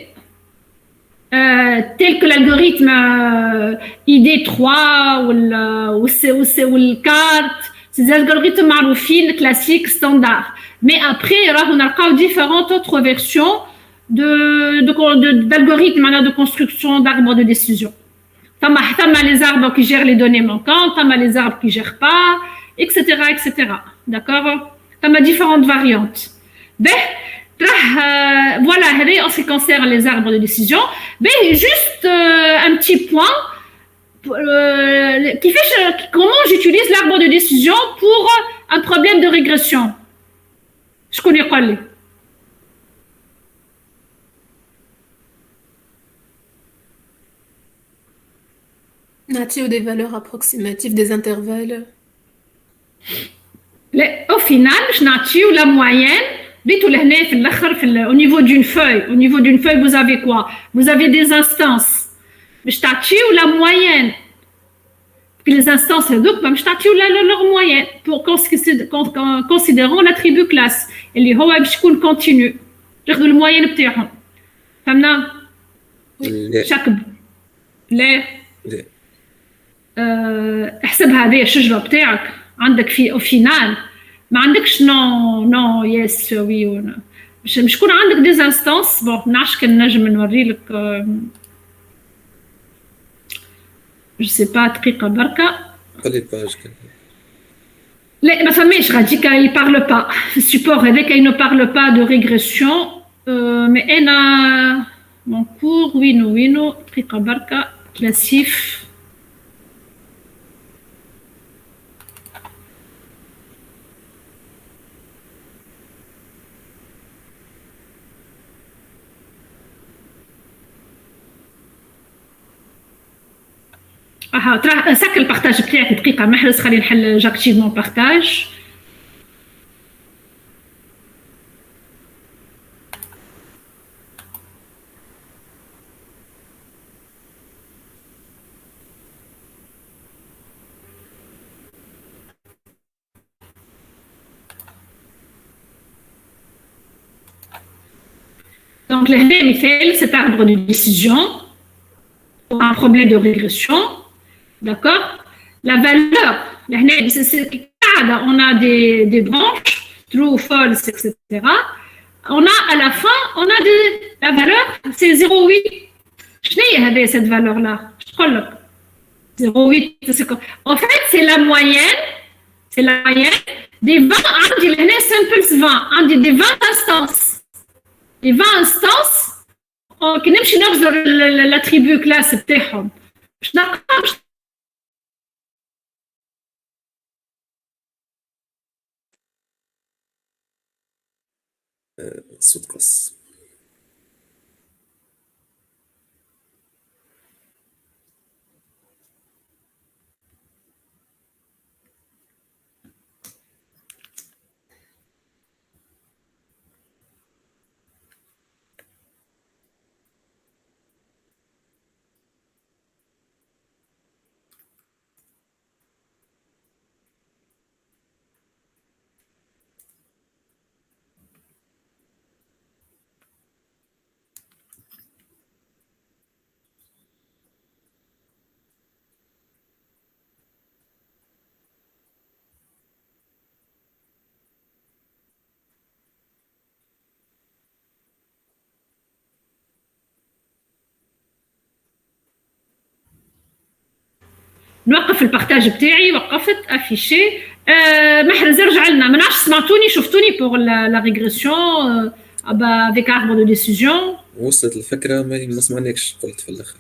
tel que l'algorithme ID3 ou le carte, ces algorithmes معروفين classiques standards. Mais après, on a différentes autres versions d'algorithmes de construction d'arbres de décision. T'as les arbres qui gèrent les données manquantes, t'as les arbres qui ne gèrent pas, etc. D'accord? T'as différentes variantes. Ben, voilà, en ce qui concerne les arbres de décision, mais juste un petit point qui fait comment j'utilise l'arbre de décision pour un problème de régression. Je connais pas les. Nature des valeurs approximatives des intervalles. Au final, je nature la moyenne. Au niveau d'une feuille, vous avez quoi? Vous avez des instances. Je nature la moyenne. Puis les instances, donc, je nature leur moyenne pour considérant l'attribut classe. Et les hauts continue. Je le moyenne بتاعهم. فهمنا؟ chaque لا احسب هذه الشجره بتاعك عندك في او فينال ما عندكش نو يس وي مش يكون عندك دي انستانس بون نعرفش كان نجم نوري لك جو سي با دقيقه بركه خلي الباج كده لا ما فماش غاديك يبارل با السيبور هذاك il ne parle pas de régression mais انا mon cours وينو دقيقه بركه كلاسيف ترى سكر البارتاج بتاعك دقيقة محرز خلي نحل جاكتيفمون بارتاج Donc, le MFL, cet arbre de décision pour un problème de régression. D'accord? La valeur, on a des branches, true, false, etc. On a à la fin, la valeur, c'est 0,8. Je n'ai cette valeur-là. Je crois là. 0,8. En fait, c'est la moyenne des 20, samples 20, des 20 instances. Les 20 instances, qui نمشي نغزر l'attribut classe بتاعهم. مش نقدر الصوت قص. نوقف البارتاج بتاعي وقفت افيشي محرز رجع لنا ما نعرفش سمعتوني شفتوني بور لا ريغريسيون افيك اربر دو ديسيجن وصلت الفكرة ما سمعناكش قلت في الآخر.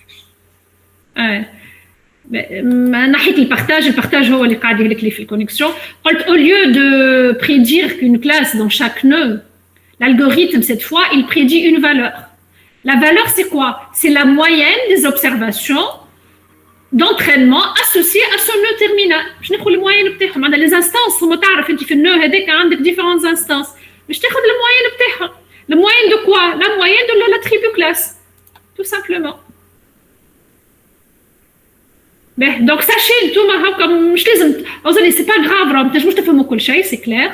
ناحية البارتاج هو اللي قاعد يهلك لي في الكونيكسيون. قلت au lieu de prédire qu'une classe dans chaque nœud, l'algorithme cette fois il prédit une valeur. La valeur c'est quoi? C'est la moyenne des observations d'entraînement associées à son nœud terminal. باش ناخذ الموين بتاعهم عندنا les instances هما تعرف انت في النœud هذاك عندك différentes instances باش تاخذ الموين بتاعهم. Le moyen de quoi? La moyenne de l'attribut classe, tout simplement. Donc sachez انتوما هاكا مش لازم اظن سي با غراف راه ما تنجموش تفهموا كل شيء سي كلير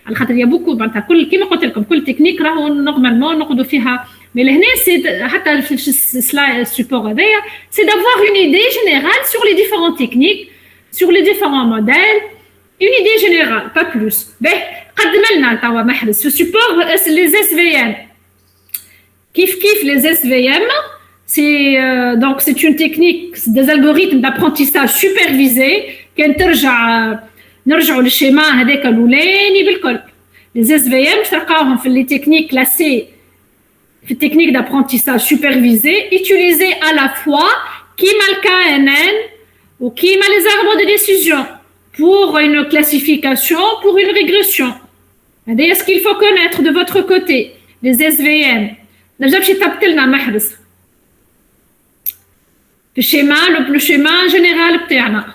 على خاطر يا بوكو معناتها كل كيما قلت لكم كل تكنيك راهو نورمالمون نقعدوا فيها مي لهنا سي حتى في السلايد السيبور هذايا سي دافوار اون ايدي جينيرال سور لي ديفيرون تكنيك سور لي ديفيرون موديل اون ايدي جينيرال با بلوس. قدم لنا توا محرز في السيبور لي اس في ام كيف لي اس في ام. Donc c'est une technique, des algorithmes d'apprentissage supervisés qui نرجعوا للشيما هذاك الاولاني بالكل. Les SVM تلقاوهم في les techniques classées في techniques d'apprentissage supervisé utilisées à la fois كيما ال KNN ou كيما les arbres de décision pour une classification, pour une régression. هذا ce qu'il faut connaître de votre côté. Les SVM نجم شي تبت لنا محرز le schéma général بتاعنا.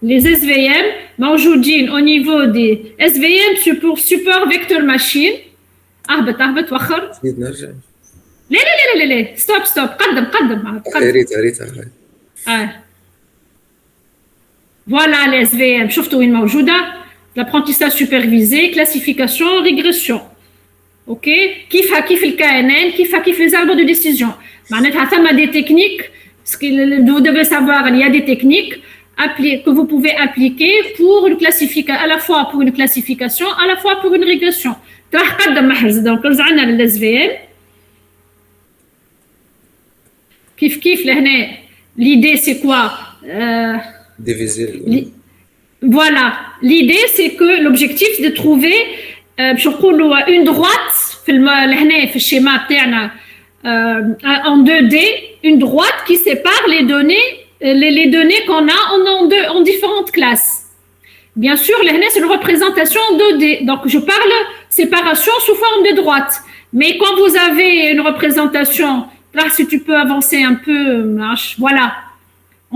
Les SVM موجودين au niveau des SVM pour support vector machine. اهبط وخر. نرجع. لا ستوب قدم. ريت Voilà les SVM شفتوا وين موجودة l'apprentissage supervisé, classification, régression. OK كيف ال KNN كيف les arbres de décision. معناتها ثم des techniques. Ce que vous devez savoir, il y a des techniques que vous pouvez appliquer pour une classification, à la fois pour une classification, à la fois pour une régression. Donc, nous avons les SVM. Kif, l'idée c'est quoi? Diviser. Voilà, l'idée c'est que l'objectif c'est de trouver une droite, في الشيما بتاعنا en 2D, une droite qui sépare les données qu'on a en différentes classes. Bien sûr, c'est une représentation en 2D. Donc, je parle séparation sous forme de droite. Mais quand vous avez une représentation, là, si tu peux avancer un peu, voilà,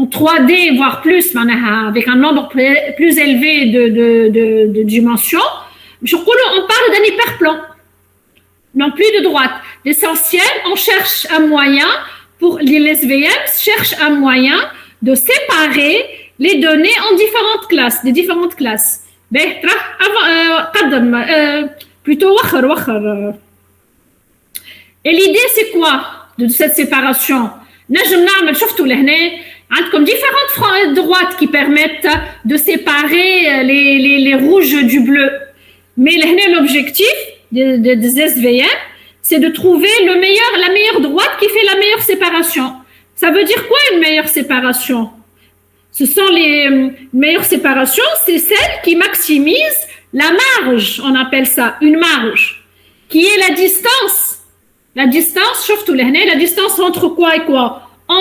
en 3D, voire plus, avec un nombre plus élevé de dimensions, on parle d'un hyperplan. Non plus de droite. L'essentiel, on cherche un moyen, pour les SVM cherchent un moyen de séparer les données en différentes classes, des différentes classes. Plutôt et l'idée c'est quoi de cette séparation? Comme différentes droites qui permettent de séparer les rouges du bleu. Mais l'objectif des SVM, c'est de trouver la meilleure droite qui fait la meilleure séparation. Ça veut dire quoi une meilleure séparation? Ce sont les meilleures séparations, c'est celles qui maximisent la marge, on appelle ça une marge, qui est la distance. La distance, la distance entre quoi et quoi?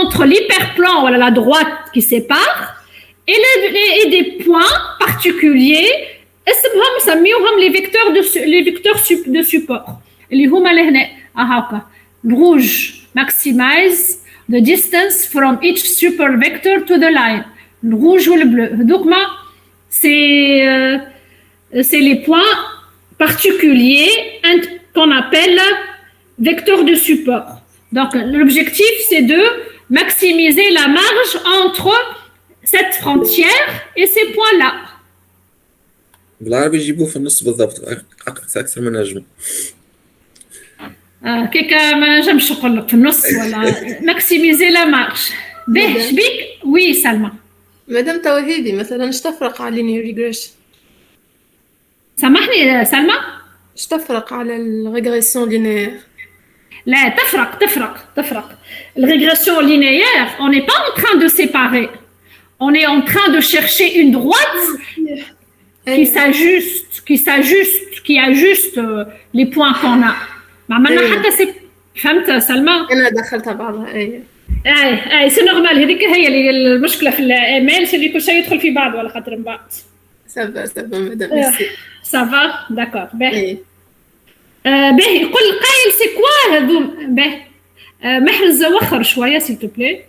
Entre l'hyperplan, voilà la droite qui sépare, et des points particuliers, les vecteurs de support. اللي هما لهنا هاكا rouge maximize the distance from each super vector to the line. Le rouge ou le bleu donc c'est les points particuliers qu'on appelle vecteurs de support. Donc l'objectif c'est de maximiser la marge entre cette frontière et ces points là. بالعربي يجيبوه في النص بالضبط اكثر من نجم. كيكا ما نجمش نقول لك في النص ولا ماكسيميزي لا مارش. باهي شبيك؟ وي سلمى. مادام توهيدي مثلا اش تفرق على لينير ريغريشن؟ سامحني سلمى؟ اش تفرق على الريغريسيون لينير؟ لا تفرق. الريغريسيون لينير on n'est pas en train de séparer. on est en train de chercher une droite qui ajuste les points qu'on a. maintenant حتى سي فهمت سلمى؟ انا دخلتها بعضها سي نورمال هذيك هي المشكله في الايميل اللي كل شيء يدخل في بعض ولا خاطر من بعد. سافا مدام ميرسي. سافا داكور باهي. باهي يقول القايل سي كوا هذو باهي محرز وخر شويه سيل تو بلي.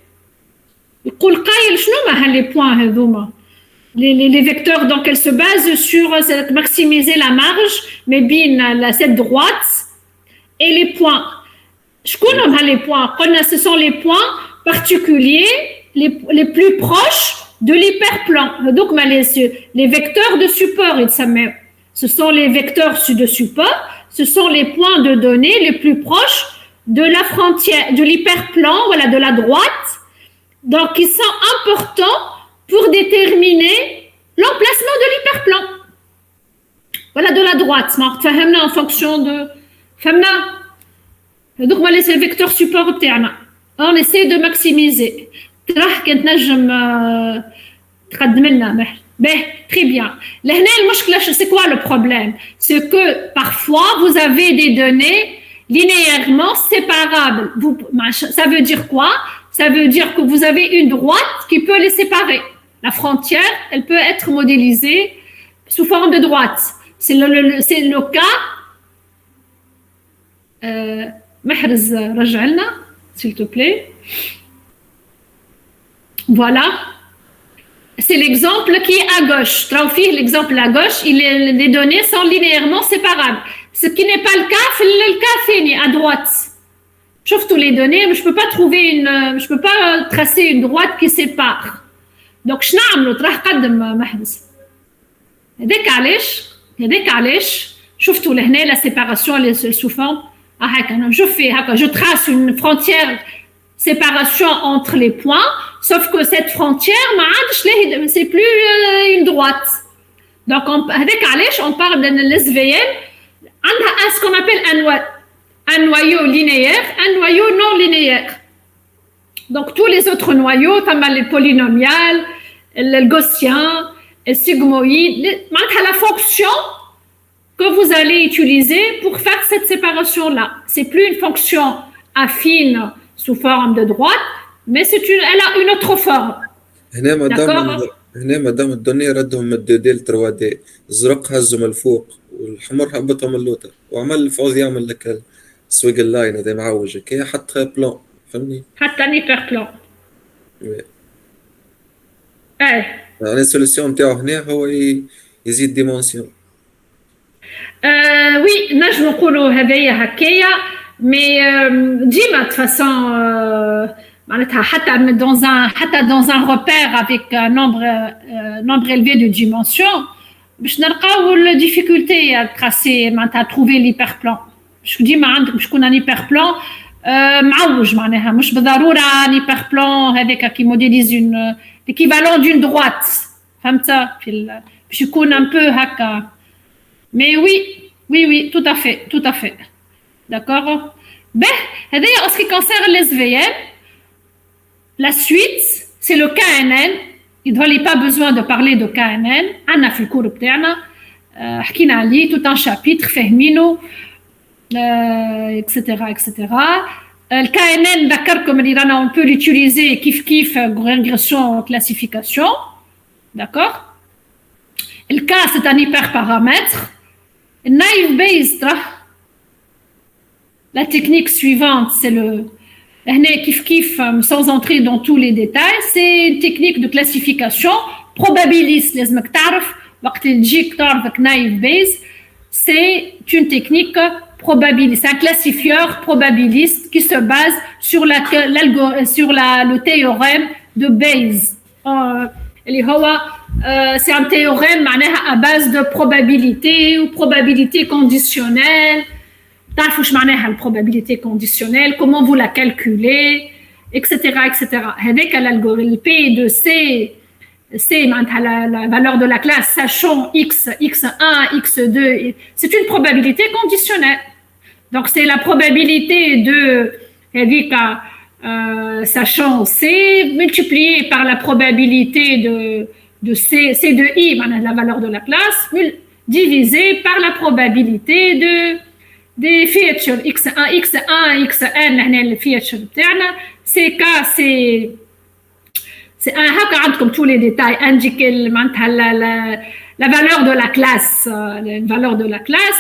يقول قايل شنو ما هاللي بوين هذوما les vecteurs donc elles se basent sur maximiser la marge mais bien cette droite et les points. Je connais les points. Ce sont les points particuliers les plus proches de l'hyperplan. Donc les vecteurs de support, ce sont les vecteurs de support. Ce sont les points de données les plus proches de la frontière, de l'hyperplan, voilà, de la droite. Donc ils sont importants pour déterminer l'emplacement de l'hyperplan. Voilà, de la droite. En fonction de... Donc, on va laisser le vecteur support. On essaie de maximiser. Très bien. C'est quoi le problème? C'est que parfois, vous avez des données linéairement séparables. Ça veut dire quoi? Ça veut dire que vous avez une droite qui peut les séparer. La frontière, elle peut être modélisée sous forme de droite. C'est le cas. Mahrez, rajalna, s'il te plaît. Voilà. C'est l'exemple qui est à gauche. L'exemple à gauche, les données sont linéairement séparables. Ce qui n'est pas le cas, le cas fini à droite. Sauf tous les données, mais je peux pas tracer une droite qui sépare. Donc, je n'ai pas de la séparation sous forme. Je trace une frontière séparation entre les points, sauf que cette frontière, c'est plus une droite. Donc, on parle de l'SVM, ce qu'on appelle un noyau linéaire, un noyau non linéaire. Donc, tous les autres noyaux, les polynomiales, le gaussien, le sigmoïde, la fonction que vous allez utiliser pour faire cette séparation-là. C'est plus une fonction affine sous forme de droite, mais elle a une autre forme. هنا مادام الدنيا ردهم من 2 دي ل 3 دي، الزرق هزهم من الفوق والحمر هبطهم من اللوتر وعمل الفوز يعمل لك السويق اللاين هذا معوج كي حط بلان فهمني؟ حتى نيبر بلان. يعني السوليسيون نتاعو هنا هو يزيد ديمونسيون. وي نجم نقولوا هذايا هكايا مي ديما de façon معناتها حتى dans un repère avec un nombre élevé de dimensions باش نلقاو الديفيكولتي à tracer معناتها trouver l'hyperplan. باش ديما عندك باش يكون ان hyperplan معوج معناها مش بالضروره ان hyperplan هذاك كي موديليز اون l'équivalent d'une droite. فهمت باش يكون un peu هكا. Mais oui, tout à fait. D'accord? Ben, en ce qui concerne les SVM, la suite, c'est le KNN. Il n'y a pas besoin de parler de KNN. On a fait le cours de tout un chapitre, Fehmino, etc. Le KNN, d'accord, comme on peut l'utiliser kif régression, classification. D'accord? Le K, c'est un hyperparamètre. Naive based, la technique suivante, c'est le sans entrer dans tous les détails, c'est une technique de classification probabiliste. Naive based, c'est une technique probabiliste, un classifieur probabiliste qui se base sur le théorème de Bayes. C'est un théorème à base de probabilité ou probabilité conditionnelle. تعرفوا شو معناها البروبابيليتي كونديسيونيل comment vous la calculez etc. هذاك l'algorithme P de C معناتها la valeur de la classe sachant x1 x2 c'est une probabilité conditionnelle. Donc c'est la probabilité de هذيك sachant C multiplié par la probabilité de C de I, la valeur de la classe, divisé par la probabilité des features x1, x1, xn, les features بتاعنا CK c'est un hack comme tous les détails indiquer la valeur de la classe,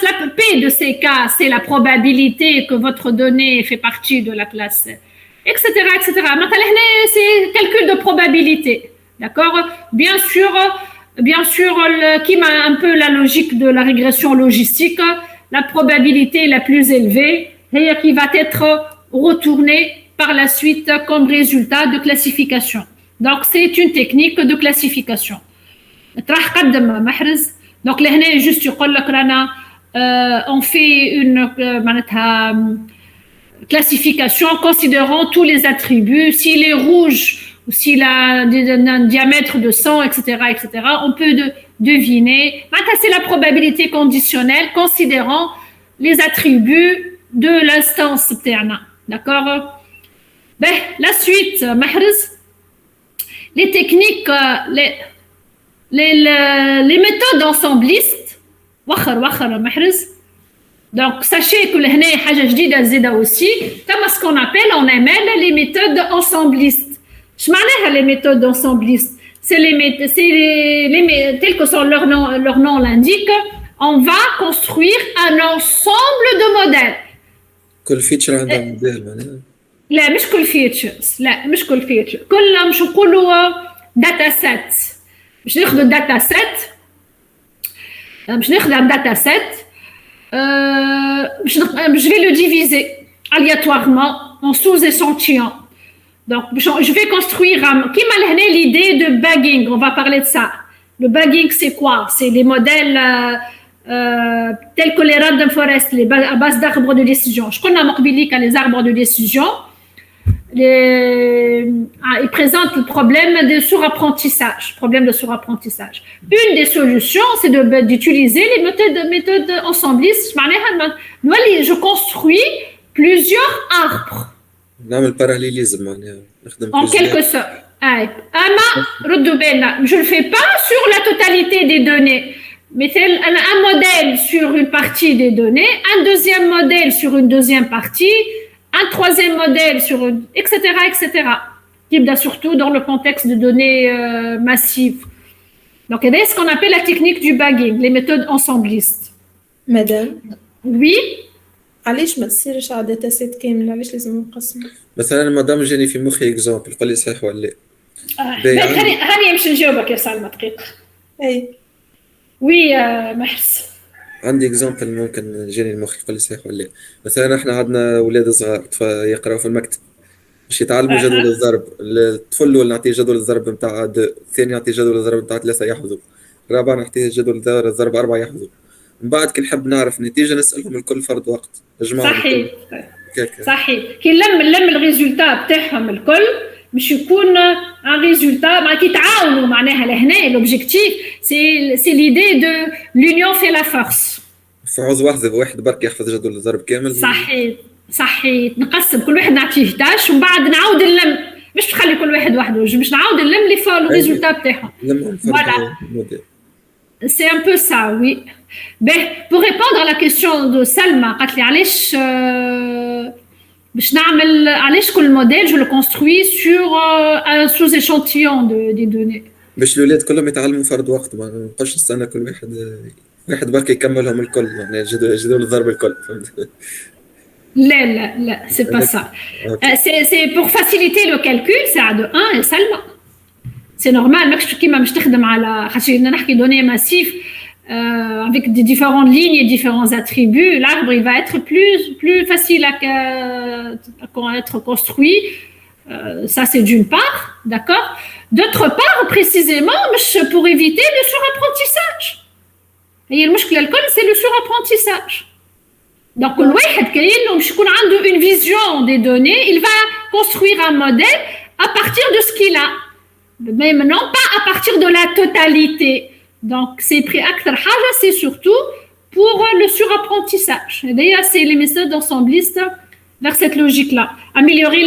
la P de CK c'est la probabilité que votre donnée fait partie de la classe, etc. Maintenant c'est calcul de probabilité, d'accord. Bien sûr qui m'a un peu la logique de la régression logistique, la probabilité la plus élevée et qui va être retournée par la suite comme résultat de classification. Donc c'est une technique de classification. Donc là juste يقول لك رانا on fait une classification considérant tous les attributs. S'il est rouge ou s'il a un diamètre de 100, etc., on peut deviner. C'est la probabilité conditionnelle considérant les attributs de l'instance terna. D'accord. Ben, la suite, Mahrez, les techniques, les méthodes ensemblistes. Mahrez. Donc, sachez que les حاجة جديدة زيادة aussi, comme ce qu'on appelle en ML les méthodes ensemblistes. Je m'en les méthodes ensemblistes. C'est tels que sont leur nom l'indique, on va construire un ensemble de modèles. كل فيتشر عندها موديل معناها. لا مش كل فيتشرز، كلهم شو نقولوا داتا سيت. باش ناخذوا داتا سيت، je vais le diviser aléatoirement en sous-échantillons. Donc, je vais construire qui m'a donné l'idée de bagging. On va parler de ça. Le bagging, c'est quoi? C'est les modèles tels que les random forest, à base d'arbres de décision. Je connais les arbres de décision. Ils présentent le problème de surapprentissage. Une des solutions, c'est d'utiliser les méthodes ensemblistes. Je construis plusieurs arbres. En quelque sorte. Je ne le fais pas sur la totalité des données. Mais c'est un modèle sur une partie des données, un deuxième modèle sur une deuxième partie, un troisième modèle sur une, etc. Surtout dans le contexte de données massives. Donc, c'est ce qu'on appelle la technique du bagging, les méthodes ensemblistes. Madame. Oui. علاش ما تصيرش على داتا سيت كامل؟ علاش لازم نقسمه؟ مثلا مادام جاني في مخي اكزامبل قال لي صحيح ولا لا. هاني مش نجاوبك يا سلمى دقيقة. اي وي محس. عندي اكزامبل ممكن جاني المخي قال لي صحيح ولا. مثلا احنا عندنا اولاد صغار يقراوا في المكتب باش يتعلموا جدول الضرب. الطفل الاول نعطيه جدول الضرب نتاع 2، الثاني نعطيه جدول الضرب نتاع 3 يحفظوا، الرابع نعطيه جدول الضرب 4 يحفظوا. من بعد كي نحب نعرف النتيجه نسالهم الكل فرد وقت نجمعهم. صحيح كي نلم الريزولتا بتاعهم الكل باش يكون ان ريزولتا مع كي يتعاونوا معناها لهنا. لوبجيكتيف سي ليدي دو لونيون في لا فورس. فعوز واحد برك يحفظ جدول الضرب كامل. صحيح نقسم كل واحد نعطيه 11 ومن بعد نعاود نلم، مش نخلي كل واحد وحده، باش نعاود نلم لي فول الريزولتا بتاعهم. فوالا c'est un peu ça, oui. Ben, pour répondre à la question de Salma, قالت لي علاش باش نعمل علاش كل موديل je le construis sur un sous-échantillon des données. باش الأولاد كلهم يتعلموا فرد وقت، ما نبقاش نستنى كل واحد برك يكملهم الكل، يعني جدول الضرب الكل، فهمت؟ لا c'est pas ça. C'est pour faciliter le calcul, c'est à de 1 et Salma. C'est normal, ماكش كيما باش تخدم على خاطر نحكي données massives avec des différentes lignes et différents attributs. L'arbre il va être plus facile à être construit. Ça c'est d'une part, d'accord. D'autre part, précisément, pour éviter le surapprentissage. Et le مشكلة الكل c'est le surapprentissage. Donc le واحد كاين باش يكون عنده une vision des données, il va construire un modèle à partir de ce qu'il a. Mais non pas à partir de la totalité. Donc c'est pris أكثر حاجة, c'est surtout pour le surapprentissage. Et d'ailleurs c'est les méthodes ensemblistes vers cette logique-là. Améliorer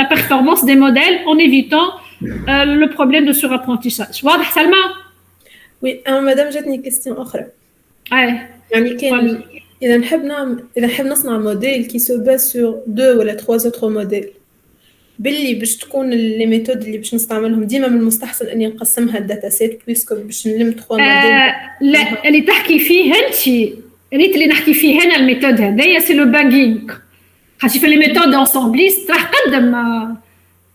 la performance des modèles en évitant le problème de surapprentissage. واضح سلمى؟ وي مدام جاتني كيستيون اخرى. يعني كان اذا نحب نصنع موديل كي سو باز سور دو ولا 3 اوتر موديل، باللي باش تكون لي ميثود اللي باش نستعملهم ديما من المستحسن اني نقسمها الداتا سيت بويسكو باش نلم 3 موديل. لا اللي تحكي فيه انت ريت اللي نحكي فيه هنا الميثود هذايا سي لو باغينغ. خاطر في لي ميثود انسامبليست راح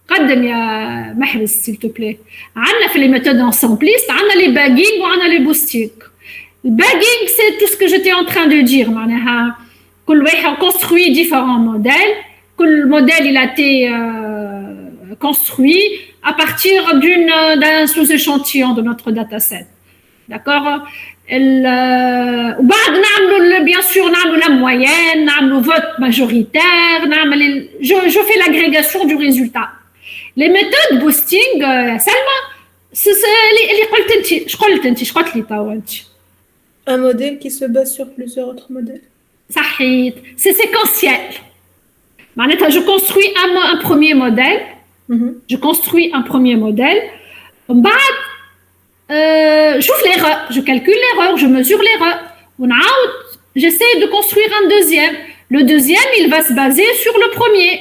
قدم يا محرز s'il te plaît. عندنا في les méthodes ensemblistes عندنا les bagging وعندنا les boosting. Le bagging c'est tout ce que j'étais en train de dire. معناها كل واحد construit différents modèles. كل modèle il a été construit à partir d'un sous-échantillon de notre dataset. D'accord? وبعد نعملوا bien sûr نعملوا la moyenne, نعملوا vote majoritaire, نعمل je fais l'agrégation du résultat. Les méthodes boosting سلمى اللي قلت انت ايش قلت لي توا انت un modèle qui se base sur plusieurs autres modèles. صحيت c'est séquentiel. معناتها je construis un premier modèle. Je construis un premier modèle. ومن بعد شوف l'erreur, je calcule l'erreur, je mesure l'erreur. ونعاود j'essaie de construire un deuxième. Le deuxième il va se baser sur le premier.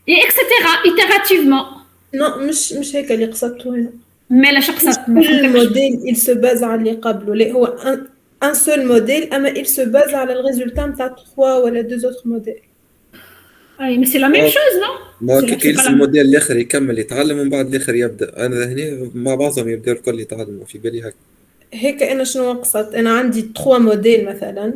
Et etc. itérativement. Non, مش هيك اللي قصدته هنا. ما لا شخصت. كل موديل il se base على اللي قبله، اللي هو un seul modèle أما il se base على الريزولتا نتاع 3 ولا 2 autres modèles. اي mais c'est la même chose non؟ ما كي الموديل الاخر يكمل يتعلم ومن بعد الاخر يبدا. انا هنا مع بعضهم يبداو الكل يتعلموا في بالي هيك انا شنو قصدت؟ انا عندي 3 موديل مثلا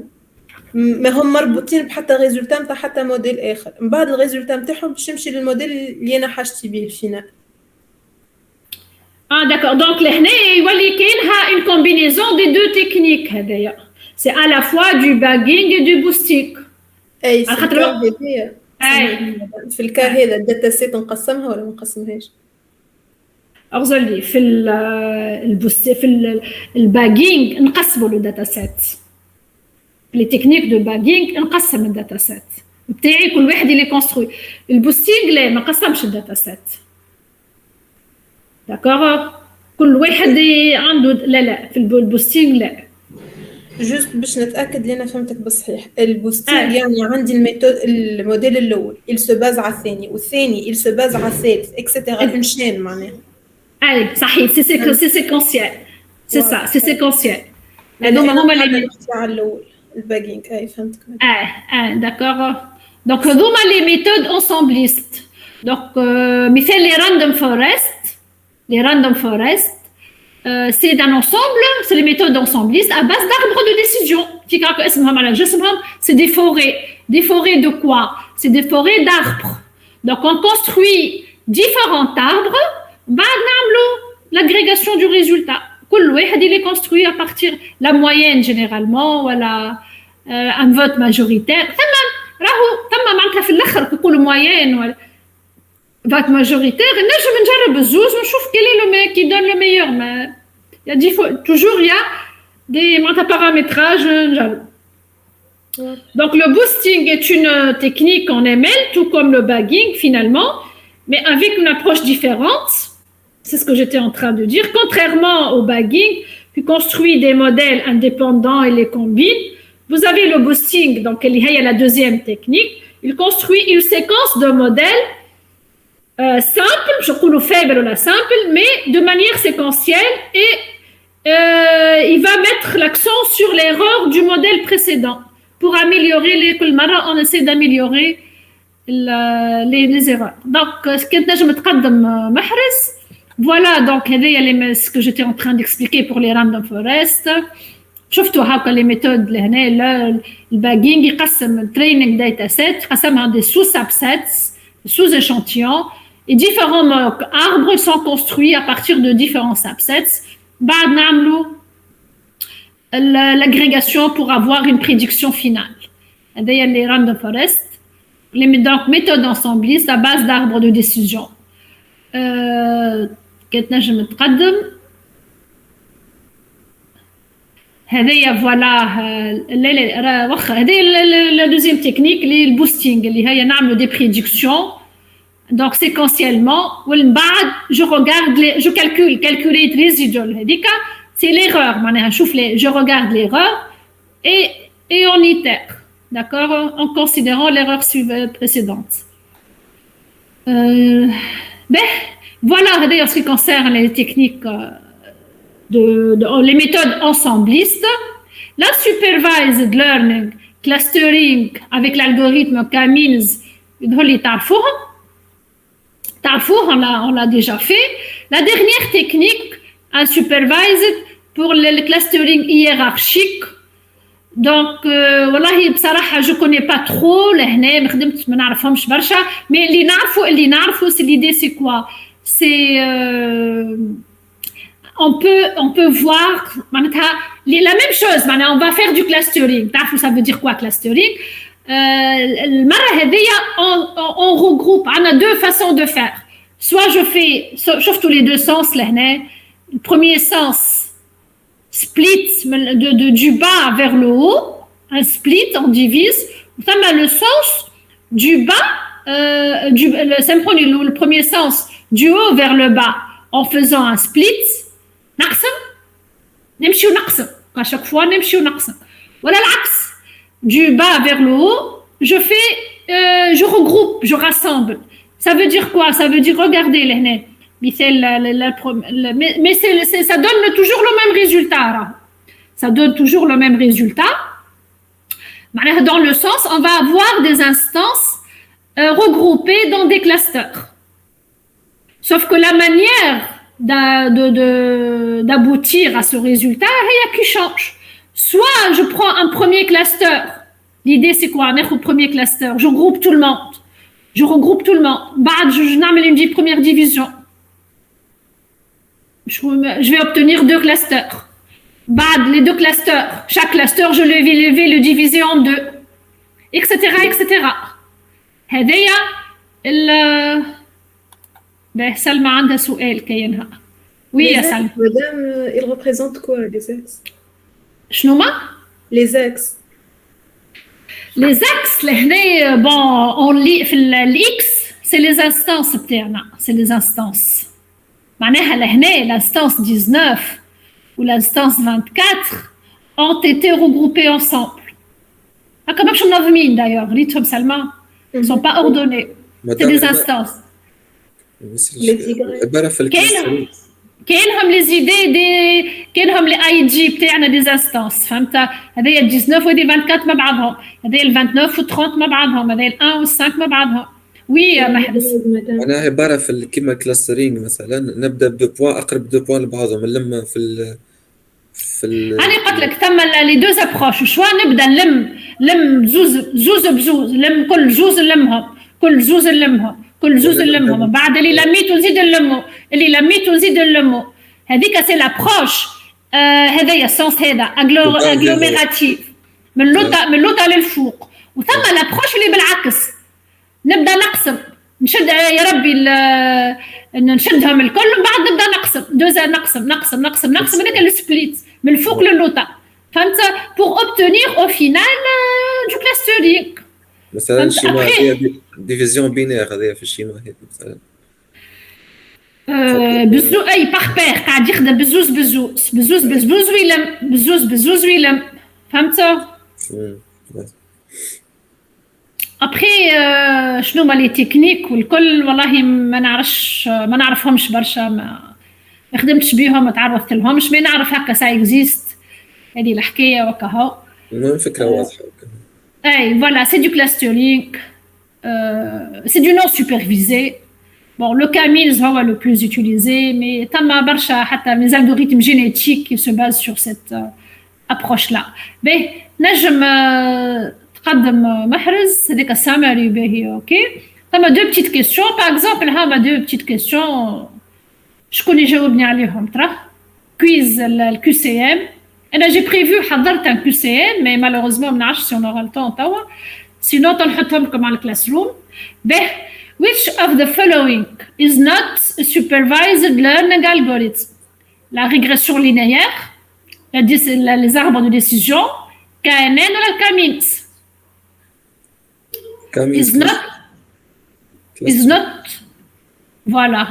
ما هم مربوطين بحتى ريزولتا نتاع حتى موديل اخر، من بعد الريزولتا نتاعهم باش يمشي للموديل اللي انا حاجتي به الفينال. d'accord donc لهنا يولي كاينها une combinaison des deux techniques هذايا. c'est à la fois du bagging et du boosting. اي في الكا هذا الداتا سيت نقسمها ولا ما نقسمهاش؟ أغزلي في البوست في الباجينج نقسموا الداتا سيت. لي تكنيك دو باجينج نقسم الداتا سيت بتاعي كل واحد اللي كونستروي. البوستينغ لا ما قسمش الداتا سيت. داكور كل واحد عنده لا في البوستينغ لا. جوست باش نتاكد لي انا فهمتك بالصحيح. البوستينغ يعني عندي الموديل الاول il se base على الثاني والثاني il se base على الثالث اكسترا بنشين معناها. اي صحيح سي سيكونسيال سي سا سي سيكونسيال. هذوما اللي على الاول الباجينج. اي فهمتك. داكور دونك هذوما لي ميثود انسامبليست. دونك مثال لي راندوم فورست c'est d'un ensemble, c'est les méthodes ensemblistes à base d'arbres de décision. C'est des forêts de quoi? C'est des forêts d'arbres. Donc on construit différents arbres, l'agrégation du résultat. Il est construit à partir de la moyenne généralement, voilà, un vote majoritaire. في moyenne vote majoritaire, et je vais نجرب الزوز ونشوف quel est le qui donne le meilleur. Mais toujours il y a des paramétrages. Donc le boosting est une technique en ML, tout comme le bagging finalement, mais avec une approche différente. C'est ce que j'étais en train de dire. Contrairement au bagging, qui construit des modèles indépendants et les combine, vous avez le boosting, donc il y a la deuxième technique. Il construit une séquence de modèles simple, je trouve faible ou la simple, mais de manière séquentielle et il va mettre l'accent sur l'erreur du modèle précédent pour améliorer on essaie d'améliorer les erreurs. Donc, ce que je me تقدم محرز, voilà donc ce que j'étais en train d'expliquer pour les random forest. شفتوا هاكا les méthodes لهنا الباجينج يقسم training data set قسمها des sous-subsets, sous-échantillons. Et différents arbres sont construits à partir de différents subsets. بعد نعملوا l'agrégation pour avoir une prédiction finale. هذايا les random forest. Donc méthode ensembliste à base d'arbres de décision. كنت نجم نتقدم. هذايا فوالا واخا هذايا لا دوزيام تكنيك اللي البوستينغ اللي هي نعملوا دي بريديكسيون دونك سيكونسيالمون ومن بعد جو ريغارد جو كالكوليت ريزيدول هذيك سي ليغور معناها نشوف لي جو ريغارد ليغور et on itère d'accord en considérant l'erreur précédente voilà هذايا en ce qui concerne les techniques les méthodes ensemblistes, la supervised learning, clustering avec l'algorithme K-means, on l'a déjà fait. La dernière technique, unsupervised pour le clustering hiérarchique. Donc, والله بصراحة je connais pas trop لهنا ما خدمتش ما نعرفهمش برشا mais اللي نعرفه c'est l'idée c'est quoi c'est on peut voir la même chose on va faire du clustering ça veut dire quoi clustering on regroupe on a deux façons de faire soit je fais sauf tous les deux sens le premier sens split du bas vers le haut un split on divise ça le sens du bas le premier sens du haut vers le bas en faisant un split نقسم نمشيو نقسم à chaque fois نمشيو نقسم ولا العكس du bas vers le haut je regroupe je rassemble ça veut dire quoi ça veut dire regardez لهنا مثال mais ça donne toujours le même résultat ça donne toujours le même résultat معناها dans le sens on va avoir des instances regroupées dans des clusters sauf que la manière d'aboutir à ce résultat, il y a qui change. Soit je prends un premier cluster. L'idée c'est quoi? On est au premier cluster. Je regroupe tout le monde. Je regroupe tout le monde. Je n'amène une première division. Je vais obtenir deux clusters. Les deux clusters. Chaque cluster, je vais le diviser en deux. Etc. etc. هذايا Salma a un سؤال كاينها. Oui, ya Salma. Madame, il représente quoi les axes? شنو Les axes. Les axes لهنا on lit في الX c'est les instances بتاعنا, c'est les instances. معناها لهنا l'instance 19 ou l'instance 24 ont été regroupées ensemble. هكا ماكش منظمين d'ailleurs, ريتهم Salma, ils sont pas ordonnés. C'est des instances. كاينهم لي زيدي كاينهم لي اي جي بتاعنا دي انستانس فهمت هذايا 19 وهذه 24 مع بعضهم هذايا 29 و 30 مع بعضهم هذايا 1 و 5 مع بعضهم وي محرز انا عباره في كيما كلاسترينغ مثلا نبدا بدو اقرب دو بوان لبعضهم نلم في انا قلت لك ثم لي دو ابروش شوا نبدا نلم زوز بزوز نلم كل زوز نلمهم كل زوز نلمهم بعد اللي لميت ونزيد نلمو اللي لميت ونزيد نلمو هذيك سي لابروش هذايا السونس هذا اغلوميراتيف من اللوطه للفوق وثم لابروش اللي بالعكس نبدا نقسم نشد يا ربي نشدهم الكل ومن بعد نبدا نقسم هذاك السبليت من الفوق للوطه فهمت pour obtenir au final du clustering مثلا الشيما هي ديفيزيون بينير هذه في الشيما هي مثلا بزو اي باغ بير قاعد يخدم بزوز ويلم فهمت ابخي شنو هما لي تكنيك والكل والله ما نعرفهمش برشا ما خدمتش بيهم ما تعرفت لهمش ما نعرف هكا سا اكزيست هذه الحكايه وكهو المهم فكره واضحه voilà, c'est du clustering, c'est du non supervisé. Bon, le K-means est le plus utilisé, mais tama barsha hatta les algorithmes génétiques qui se basent sur cette approche-là. Ben, نجم تقدم محرز هذيك السامري باهي اوكي. تما deux petites questions, par exemple, هما deux petites questions. شكون يجاوبني عليهم ترى؟ كويز الQCM. J'ai prévu un QCM, mais malheureusement, si on aura le temps, sinon, on va comme dans le classroom. Which of the following is not a supervised learning algorithm? La régression linéaire, les arbres de décision كائنين ولا كامينز is not voilà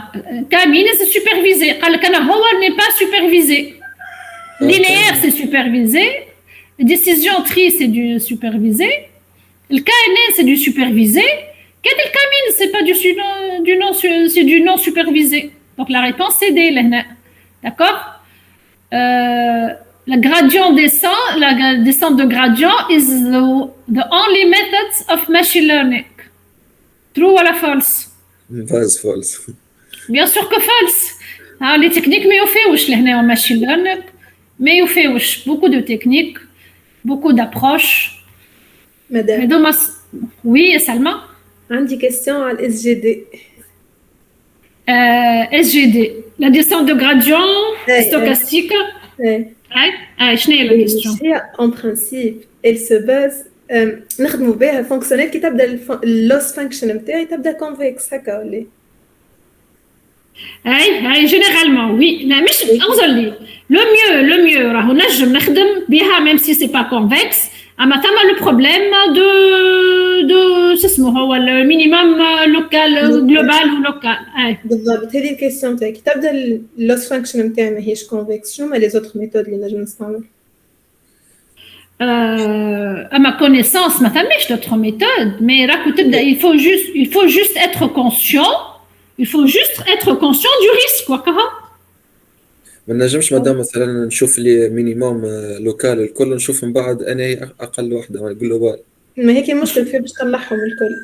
كامين c'est supervisé قال لك انا هو n'est pas supervisé linéaire c'est supervisé décision tri c'est du supervisé le كائنين c'est du supervisé كان الكامين c'est pas du non c'est du non supervisé donc la réponse c'est D là d'accord le gradient descend la descente de gradient is the only methods of machine learning true ou false false bien sûr que false les techniques mais يوفيوش لهنا en machine learning mais يوفيوش beaucoup de techniques beaucoup d'approches madame oui Salma عندي question على SGD SGD la descente de gradient stochastique شنو هي la question en principe elle se base نخدموا بها فونكسيونيل كي تبدا اللوس فانكشن نتاعي تبدا كونفكس هكا ولا اي جينيرالمون وي لا مش انظر لو ميو راهو نجم نخدم بها ميم سي سي با كونفكس اما ثما لو بروبليم دو اسمه هو المينيموم لوكال جلوبال ولوكال بالضبط هذه الكيستيون تاعي كي تبدا اللوس فانكشن نتاعي ماهيش كونفكس شنو هما لي زوتر ميثود اللي نجم نستعمل à ma connaissance, ma famille, d'autres méthodes, mais il faut juste être conscient. Il faut juste être conscient du risque, quoi. ما نجمش مادام مثلا نشوف لي مينيموم لوكال الكل نشوف من بعد انا اقل وحده جلوبال ما هيك المشكل فيه باش تطلعهم الكل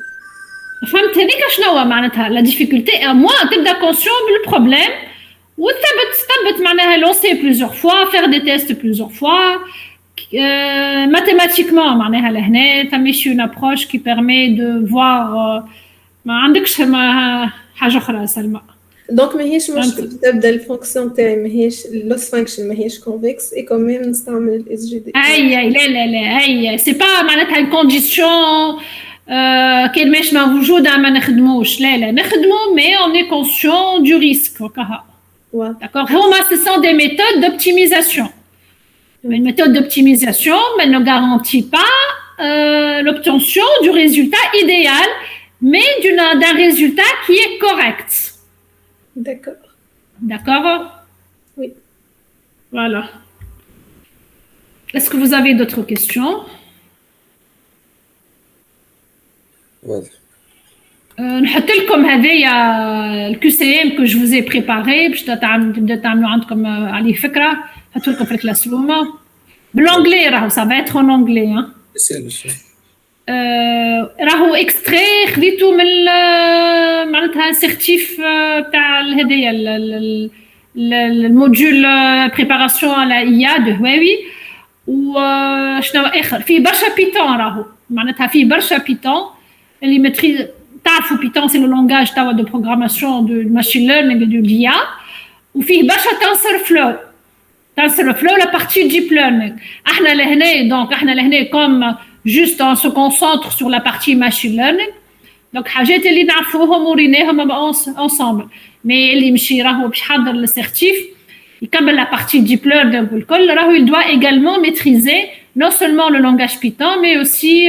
فهمت هذيك شنو معناتها لا ديفيكولتي moi تبدا conscient بالبروبليم وتثبت معناها lancer plusieurs fois faire des tests plusieurs fois mathématiquement معناها لهنا تمشي une approche qui permet de voir ما عندكش حاجه اخرى سلمى دونك ماهيش مشكل تبدا الفونكسيون تاعي ماهيش اللوس فانكشن ماهيش كونفكس اي كوميم نستعمل الاس جي دي اي لا اي سي با معناتها الكونديسيون كان مش موجوده ما نخدموش لا نخدمو مي اون اي كونسيون دو ريسك وكها d'accord هما ce sont des méthodes d'optimisation une méthode d'optimisation mais ne garantit pas l'obtention du résultat idéal mais d'un résultat qui est correct. D'accord. D'accord? Oui. Voilà. Est-ce que vous avez d'autres questions? واضح. نحط لكم هذايا الQCM que je vous ai préparé باش تبدا تعملوا عندكم عليه فكرة نحط لكم في الكلاس روم بالانجلي راهو ça va être en anglais hein. راهو اكستري خذيته من معناتها سيرتيف تاع هذايا الموديول بريباراسيون على ايا دو هواوي وشنو اخر فيه برشا بيتون راهو معناتها فيه برشا بيتون اللي ماتريز تعرفوا بيتون سي لو لونغاج تاع دو بروغراماسيون دو ماشين ليرنينغ دو ليا وفيه برشا تنسر فلو لا بارتي ديب ليرنينغ احنا لهنا كوم juste on se concentre sur la partie machine learning donc حاجات اللي نعرفوهم وريناهم ensemble mais اللي مشي راهو باش حضر السيرتيف يكمل la partie deep learning والكل راهو il doit également maîtriser non seulement le langage Python mais aussi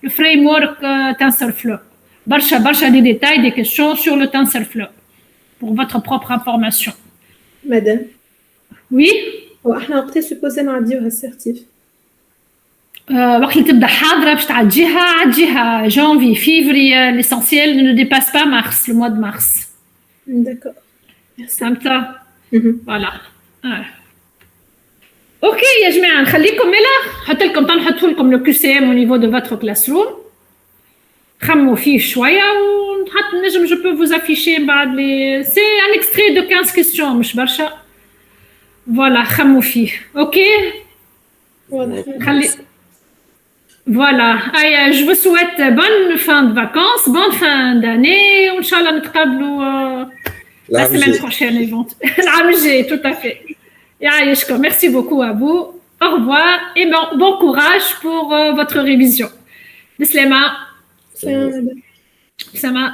le framework TensorFlow برشا des détails des questions sur le TensorFlow pour votre propre information madame oui واحنا وقتها supposé نعديوها السيرتيف وقت اللي تبدا حاضره باش عديها janvier février l'essentiel ne dépasse pas mars le mois de mars d'accord فهمت voilà اوكي يا جماعه نخليكم ملا نحط لكم لو QCM au niveau de votre classroom خموا فيه شويه ونحط نجم je peux vous afficher بعد لي سي un extrait de 15 questions مش برشا voilà خموا فيه اوكي خلي Voilà, je vous souhaite bonne fin de vacances, bonne fin d'année. Inch'Allah, نتقابلوا la semaine prochaine. Tout à fait. Merci beaucoup à vous. Au revoir et bon courage pour votre révision. Bislema. Salam.